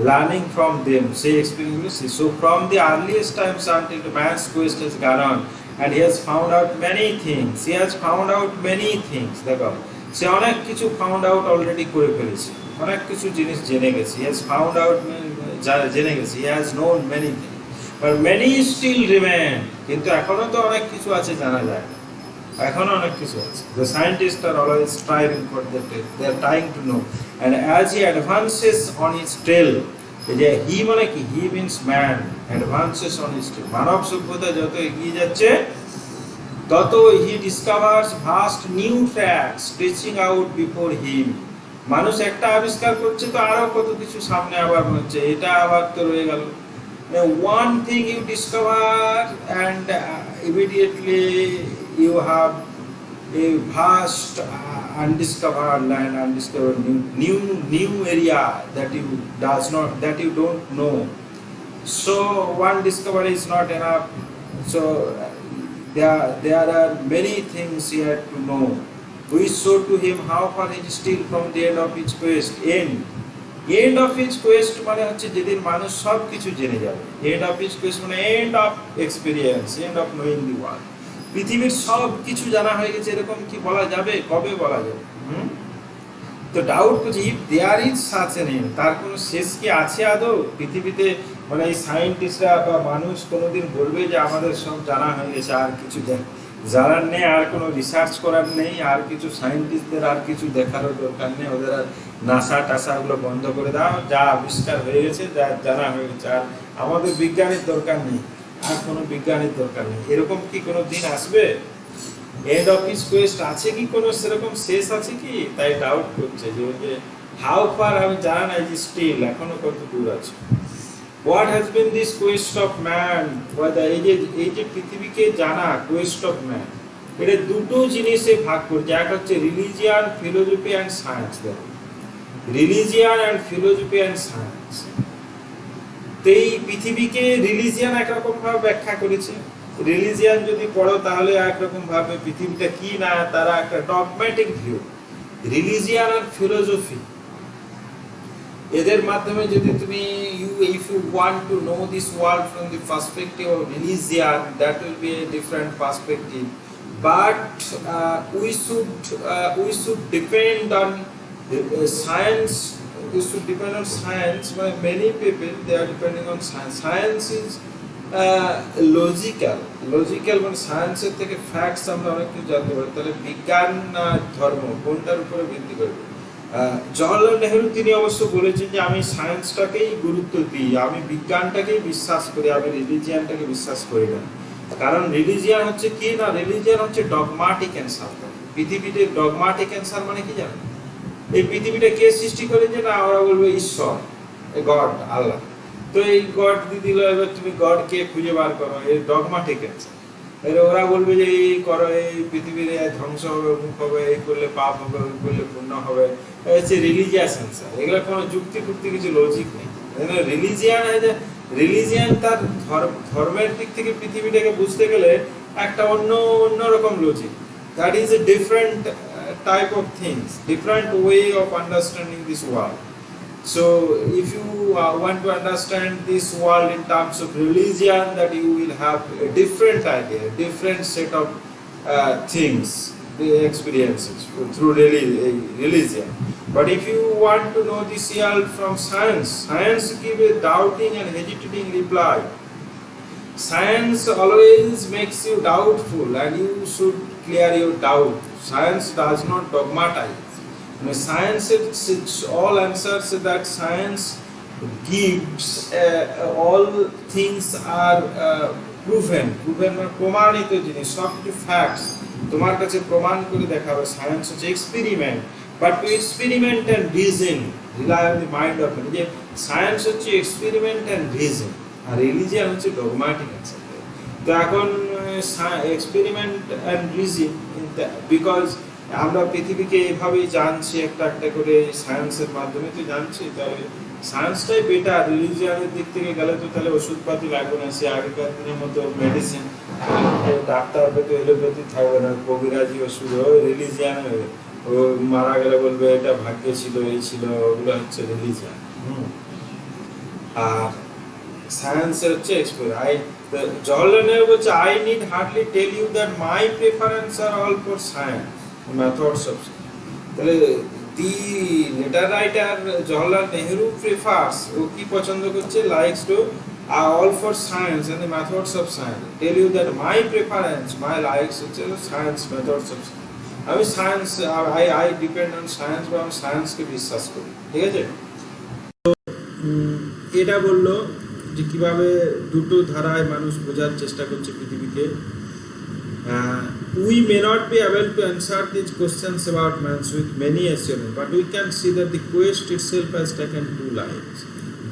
লার্নিং ফ্রম দেম, সেই এক্সপিরিয়েন্সগুলো শিখছি। So from the earliest Times until man's Quest has gone on and he has found out many things, he has found out many things। দেখো, সে অনেক কিছু ফাউন্ড আউট অলরেডি করে ফেলেছে, অনেক কিছু জিনিস জেনে গেছে, he has found out, জেনে গেছে, he has known many things, but many still remain, কিন্তু এখনো তো অনেক কিছু আছে জানা যায়, এখনো অনেক কিছু আছে। The scientists are always striving for that, they are trying to know, and as he advances on his trail, যে হি মানে কি, he means man, advances on his trail, মানব সভ্যতা যত এগিয়ে যাচ্ছে, তত he discovers vast new tracks stretching out before him. মানুষ একটা আবিষ্কার করছে, তো আরো কত কিছু সামনে আবার হচ্ছে, এটা আবার তো রয়ে গেল। One thing you discover and immediately you have a vast undiscovered land, undiscovered new area that you don't know. So one discovery is not enough. So there are many things he had to know. We show to him how far he is still from the end of his quest. End of his quest মানে হচ্ছে যেদিন মানুষ সব কিছু জেনে যাবে। End of his quest মানে end of experience, end of knowing the world. পৃথিবীর সব কিছু জানা হয়ে গেছে, এরকম কি বলা যাবে? কবে বলা যাবে? তো ডাউট করছি, if there is such an end, তার কোনো শেষ কি আছে আদৌ পৃথিবীতে? মানে এই সায়েন্টিস্টরা বা মানুষ কোনোদিন বলবে যে আমাদের সব জানা হয়ে গেছে, আর কিছু জানার নেই, আর কোনো রিসার্চ করার নেই, আর কিছু সায়েন্টিস্টদের আর কিছু দেখারও দরকার নেই, ওদের আর নাসা টাসাগুলো বন্ধ করে দাও, যা আবিষ্কার হয়ে গেছে, যা জানা হয়ে গেছে, আর আমাদের বিজ্ঞানের দরকার নেই, আর কোনো বিজ্ঞানের দরকার নেই। এরকম কি কোনো দিন আসবে? এন্ড অফ হিজ কোয়েস্ট আছে কি কোনো সেরকম শেষ আছে কি? তাই ডাউট করছে যে হাউ ফার, আমি জানা নাই যে স্টিল এখনো কত দূর আছে। What has been this Quest of man, এই যে পৃথিবীকে জানা কোয়েস্ট অফ ম্যান, এটা দুটো জিনিসে ভাগ করছে। এক হচ্ছে রিলিজিয়ান, ফিলোসফি অ্যান্ড সায়েন্স। দেখো, religion and philosophy and science. তো এই পৃথিবীকে রিলিজিয়ান একরকম ভাবে ব্যাখ্যা করেছে। রিলিজিয়ান যদি পড়ো তাহলে একরকম ভাবে পৃথিবীটা কি না তারা একটা ডগম্যাটিক ভিউ। রিলিজিয়ান আর ফিলোসফি, এদের মাধ্যমে যদি তুমি if you want to know this world from the perspective of religion, that will be a different perspective, but we should depend on science. We should depend on science. Many people, they are depending on science. Science is logical, মানে সায়েন্সের থেকে facts আমরা অনেক কিছু জানতে পারি। তাহলে বিজ্ঞান না ধর্ম, কোনটার উপরে ভিত্তি করবে? জওহরলাল নেহরু তিনি অবশ্য বলেছেন যে আমি সায়েন্সটাকেই গুরুত্ব দিই, আমি বিজ্ঞানটাকেই বিশ্বাস করি, আমি রিলিজিয়ানটাকে বিশ্বাস করি না। কারণ রিলিজিয়ান হচ্ছে কি না, রিলিজিয়ান হচ্ছে ডগমাটিক অ্যান্সার। পৃথিবীতে ডগমাটিক অ্যান্সার মানে কি জানো? এই পৃথিবীটা কে সৃষ্টি করেছে? না, ওরা বলবে ঈশ্বর, গড, আল্লাহ। তো এই গড দিয়ে দিল, এবার তুমি গডকে খুঁজে বার করো, এই ডগমাটিক অ্যান্সার। ওরা বলবে যে এই করো, এই পৃথিবীর ধ্বংস হবে, মুখ হবে, এই করলে পাপ হবে, ওই করলে পুণ্য হবে, হচ্ছে রিলিজিয়াস অ্যান্সার। এগুলো কোনো যুক্তি টুক্তি কিছু লজিক নেই। রিলিজিয়ান তার ধর্মের দিক থেকে পৃথিবীটাকে বুঝতে গেলে একটা অন্যরকম logic. That is a different type of things, different way of understanding this world. So if you want to understand this world in terms of religion, that you will have a different idea, different set of things, the experiences through religion. But if you want to know this world from science, science give a doubting and hesitating reply. Science always makes you doubtful, and you should clear your doubt. Science does not dogmatize. Science, it's all answers that science gives, all things are proven মানে প্রমাণিত জিনিস, সব কিছু facts তোমার কাছে প্রমাণ করে দেখাবে। সায়েন্স হচ্ছে experiment, but to experiment and reason rely on the mind of man. যে সায়েন্স হচ্ছে এক্সপেরিমেন্ট অ্যান্ড রিজন, আর রিলিজিয়ান হচ্ছে ডগমাটিক অ্যান্সার। তো এখন এক্সপেরিমেন্ট অ্যান্ড রিজন, বিকজ আমরা পৃথিবীকে এভাবেই জানছি, একটা করে সায়েন্সের মাধ্যমে তো জানছি, তাহলে সায়েন্সটাই বেটার। রিলিজিয়ানের দিক থেকে গেলে তো তাহলে ওষুধপাতি লাগবে না, সে আগেকার দিনের মতো মেডিসিন, ডাক্তার তো এলোপ্যাথি থাকবে না, কবিরাজি ওষুধ, রিলিজিয়ান ও মারা গেলে বলবে এটা ভাগ্যে ছিল, এই ছিল, ওগুলো হচ্ছে রিলিজিয়ান। আর সায়েন্সের হচ্ছে এক্সপেরিমেন্ট। জওহরলাল নেহরু বলছে, I need hardly tell you that my preference are all for science methods of. তাহলে the letter writer Jawaharlal Nehru prefers, ও কি পছন্দ করছে, likes to all for science and the methods of science. Tell you that my preference, my likes হচ্ছে science, methods of science. আমি science, I depend on science, বা আমি সায়েন্সকে বিশ্বাস করি। ঠিক আছে, এটা বললো যে কিভাবে দুটো ধারায় মানুষ বোঝার চেষ্টা করছে পৃথিবীকে। We may not be able to answer these questions about man with many assurance, but we can see that the quest itself has taken two lives.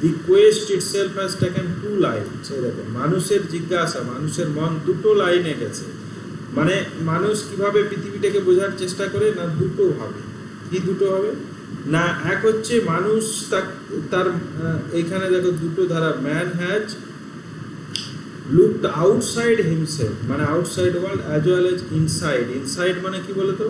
The quest itself has taken two lives. সেই দেখো, মানুষের জিজ্ঞাসা, মানুষের মন দুটো লাইনে গেছে। মানে মানুষ কিভাবে পৃথিবীটাকে বোঝার চেষ্টা করে, না দুটো হবে। কি দুটো হবে না, এক হচ্ছে মানুষ তার এখানে দেখো দুটো ধারা, man has looked outside himself, মানে outside world as well as inside. Inside মানে কি বলতো,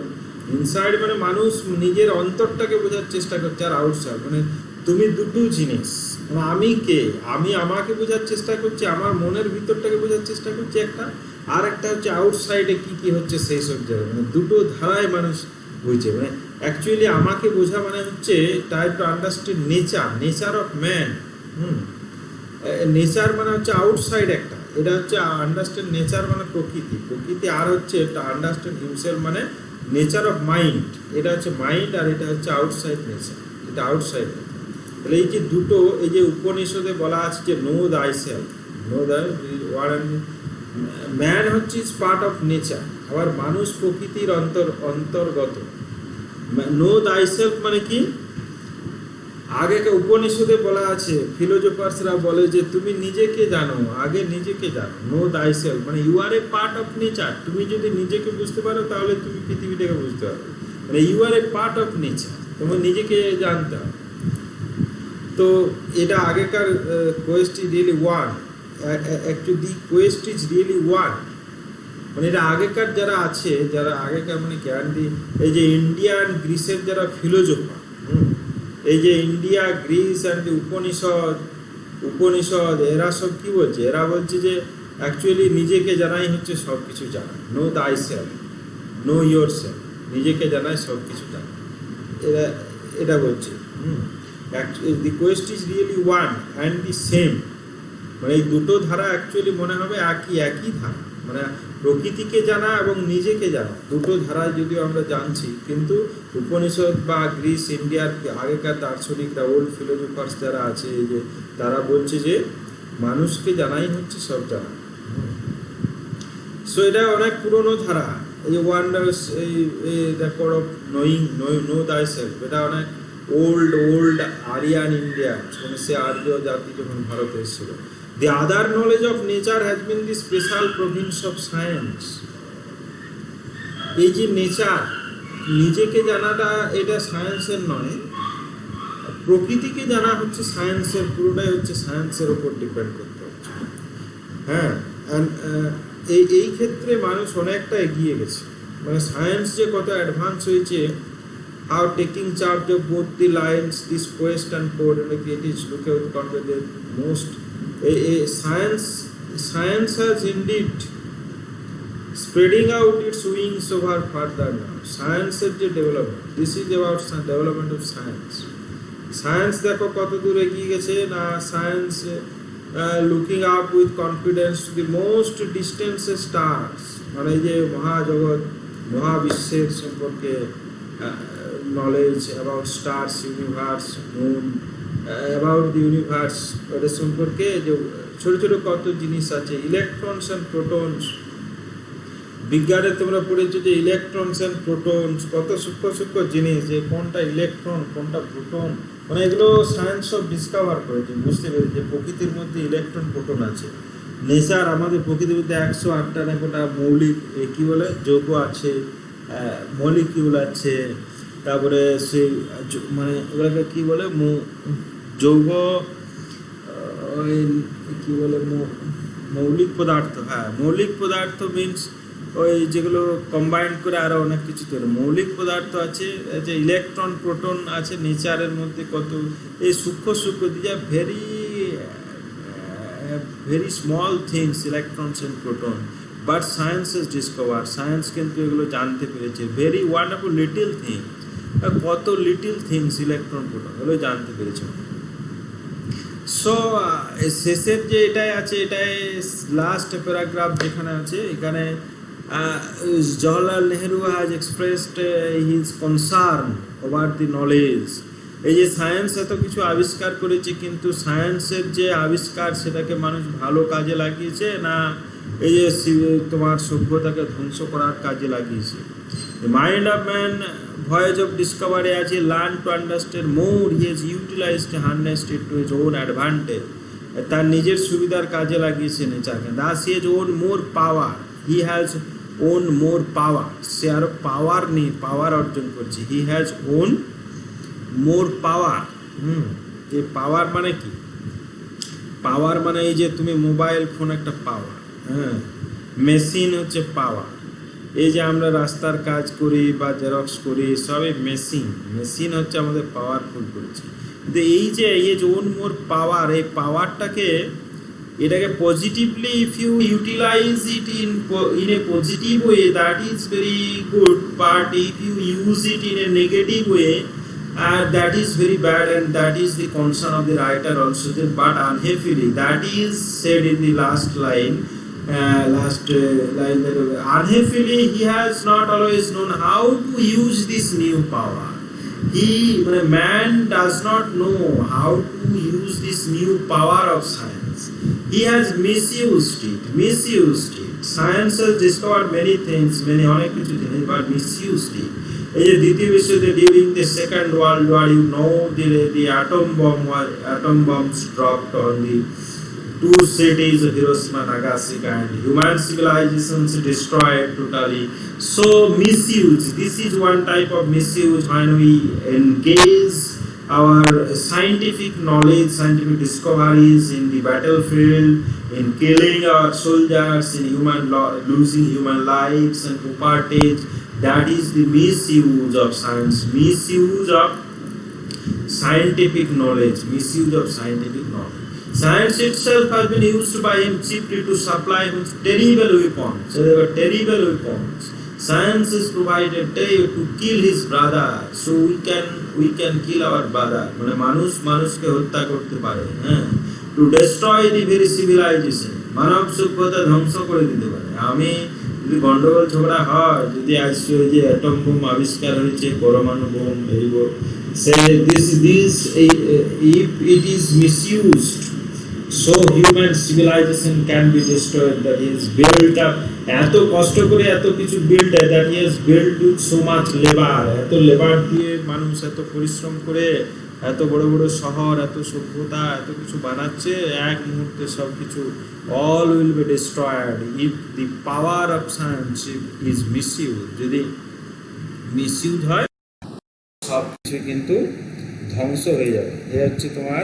ইনসাইড মানে মানুষ নিজের অন্তরটাকে বোঝার চেষ্টা করছে, আর আউটসাইড মানে তুমি দুটো জিনিস, মানে আমি কে, আমি আমাকে বোঝার চেষ্টা করছি, আমার মনের ভিতরটাকে বোঝার চেষ্টা করছি একটা, আর একটা হচ্ছে আউটসাইডে কি কি হচ্ছে সেই সব জায়গায়। মানে দুটো ধারায় মানুষ বুঝছে। মানে অ্যাকচুয়ালি আমাকে বোঝা মানে হচ্ছে try to understand nature of man. Nature মানে হচ্ছে আউটসাইড একটা, এটা হচ্ছে আন্ডারস্ট্যান্ড নেচার মানে প্রকৃতি, প্রকৃতি, আর হচ্ছে এটা আন্ডারস্ট্যান্ড হিমসেলফ মানে নেচার অফ মাইন্ড। এটা হচ্ছে মাইন্ড আর এটা হচ্ছে আউটসাইড নেচার, এটা আউটসাইড। তাহলে এই যে দুটো, এই যে উপনিষদে বলা আছে যে নো দাই সেলফ, নো দ্য ম্যান হচ্ছে ইজ পার্ট অফ নেচার, আবার মানুষ প্রকৃতির অন্তর্গত। নো দাই সেলফ মানে কি, আগেকার উপনিষদে বলা আছে, ফিলোজফার্সরা বলে যে তুমি নিজেকে জানো, আগে নিজেকে জানো। নো দাই সেলফ মানে you are a part of nature. তুমি যদি নিজেকে বুঝতে পারো তাহলে তুমি পৃথিবীটাকে বুঝতে পারবে, মানে you are a part of nature, তোমার নিজেকে জানতে হবে। তো এটা আগেকার quest is really one, actually the quest is really one, মানে এটা আগেকার যারা আছে, যারা আগেকার মানে জ্ঞানী, এই যে ইন্ডিয়া অ্যান্ড গ্রিসের যারা ফিলোজফার, এই যে ইন্ডিয়া, গ্রিস অ্যান্ড উপনিষদ এরা সব কি বলছে, এরা বলছে যে অ্যাকচুয়ালি নিজেকে জানাই হচ্ছে সব কিছু জানা। নো দাই সেলফ, নো ইয়োর সেলফ, নিজেকে জানাই সব কিছু জানা, এরা এটা বলছে। The quest is really one and the same, মানে এই দুটো ধারা অ্যাকচুয়ালি মনে হবে একই ধারা, মানে প্রকৃতিকে জানা এবং নিজেকে জানা, দুটো ধারায় যদিও আমরা জানছি, কিন্তু উপনিষদ বা গ্রিস, ইন্ডিয়ার আগেকার দার্শনিকরা, ওল্ড ফিলোজফার্স যারা আছে, এই যে তারা বলছে যে মানুষকে জানাই হচ্ছে সব জানা। সো এটা অনেক পুরনো ধারা, এই যে ওয়ান্ডার্স, এই রেকর্ড অফ নোয়িং, নো দাই সেলফ, এটা অনেক ওল্ড আরিয়ান ইন্ডিয়ান, মানে সে আর্য জাতি যখন ভারতে এসেছিল। The other knowledge of nature has been the special province of science. এই যে নেচার, নিজেকে জানাটা এটা সায়েন্সের নয়, প্রকৃতিকে জানা হচ্ছে সায়েন্সের, পুরোটাই হচ্ছে সায়েন্সের উপর ডিপেন্ড করতে হচ্ছে। হ্যাঁ, এই ক্ষেত্রে মানুষ অনেকটা এগিয়ে গেছে, মানে সায়েন্স যে কত অ্যাডভান্স হয়েছে। How taking charge of both the lines, this quest and coordinate look out convey the most. Science has indeed spreading out its wings over further now. Science is the development. This is about development of science. Science দেখো কত দূর এগিয়ে গেছে না, science looking up with confidence to the most distant stars, মানে এই যে মহাজগৎ, মহাবিশ্বের সম্পর্কে knowledge about stars, universe, moon, about the universe, ওদের সম্পর্কে যে ছোট ছোট কত জিনিস আছে, ইলেকট্রনস অ্যান্ড প্রোটনস। বিজ্ঞানে তোমরা পড়েছো যে ইলেকট্রনস অ্যান্ড প্রোটনস, কত সূক্ষ্ম জিনিস, যে কোনটা ইলেকট্রন কোনটা প্রোটন, মানে এগুলো সায়েন্স সব ডিসকভার করেছে, বুঝতে পেরেছে যে প্রকৃতির মধ্যে ইলেকট্রন প্রোটন আছে। নেচার, আমাদের প্রকৃতির মধ্যে 108টা না কোটা মৌলিক কি বলে যৌগ আছে, মলিকিউল আছে, তারপরে সেই মানে ওগুলোকে কী বলে যৌগ, ওই কী বলে মৌলিক পদার্থ। হ্যাঁ, মৌলিক পদার্থ মিনস ওই যেগুলো কম্বাইন করে আরও অনেক কিছু তৈরি। মৌলিক পদার্থ আছে, যে ইলেকট্রন প্রোটন আছে নেচারের মধ্যে, কত এই সূক্ষ্ম দিয়ে very small things, electrons and proton, but science is discover, science কিন্তু এগুলো জানতে পেরেছে। ভেরি ওয়ান্ডারফুল লিটিল থিং, কত লিটিল থিংস ইলেকট্রন প্রোটন এগুলো জানতে পেরেছে। সো শেষের যে এটাই আছে, এটাই লাস্ট প্যারাগ্রাফ যেখানে আছে, এখানে Jawaharlal Nehru has expressed his concern over the knowledge. এই যে সায়েন্স এত কিছু আবিষ্কার করেছে, কিন্তু সায়েন্সের যে আবিষ্কার সেটাকে মানুষ ভালো কাজে লাগিয়েছে না এই যে তোমার সভ্যতাকে ধ্বংস করার কাজে লাগিয়েছে। The mind of man, voyage of discovery, as he learned to understand more, he has utilized, harnessed it to his own advantage. তার নিজের সুবিধার কাজে লাগিয়েছে নেচারকে। Thus he has owned more power. He has owned more power. সে আরো পাওয়ার নেই, পাওয়ার অর্জন করছে। He has owned more power. যে পাওয়ার মানে কি? পাওয়ার মানে এই যে তুমি মোবাইল ফোন একটা পাওয়ার, হ্যাঁ, মেশিন হচ্ছে পাওয়ার। এই যে আমরা রাস্তার কাজ করি বা জেরক্স করি, সবই মেশিন হচ্ছে আমাদের পাওয়ারফুল করেছে। কিন্তু এই যে ওন মোর পাওয়ার, এই পাওয়ারটাকে, এটাকে positively if you utilize it in a positive way, that is very good, but if you use it in a negative way, that is very bad, and that is the concern of the writer also, but unhappily that is said in the last line. Line that unhappily he has not always known how to use this new power. Man does not know how to use this new power of science. He has misused it. Science has discovered many things, অনেক কিছু জিনিস, but misused it. এই যে দ্বিতীয় বিশ্বযুদ্ধে during the second world war, you know, the atom bombs dropped on the two cities of Hiroshima and Nagasaki, and human civilizations destroyed totally. So misuse, this is one type of misuse when we engage our scientific knowledge, scientific discoveries in the battlefield, in killing our soldiers, in losing human lives and properties. That is the misuse of science, misuse of scientific knowledge. Science itself has been used by him chiefly to supply him terrible weapons. So they were terrible weapons. Science is provided to kill his brother, so we can kill our brother. মানে মানুষকে হত্যা করতে পারে, হ্যাঁ, to destroy the very civilization. মানব সভ্যতা ধ্বংস করে দিতে পারে। আমি যদি গন্ডগোল ঝগড়া হয়, যদি আজকে ওই যে অ্যাটম বোম আবিষ্কার হয়েছে, পরমাণু বোম, এই say this if it is misused, so human civilization can be destroyed, that is built up, এত কষ্ট করে এত কিছু built, that he has built with so much labor, এত লেবার দিয়ে মানুষ এত পরিশ্রম করে এত বড় বড় শহর, এত সভ্যতা, এত কিছু বানাচ্ছে, এক মুহূর্তে সব কিছু all will be destroyed if the power of science is misused. যদি মিসইউজ হয় সব কিছু কিন্তু ধ্বংস হয়ে যাবে। এ হচ্ছে তোমার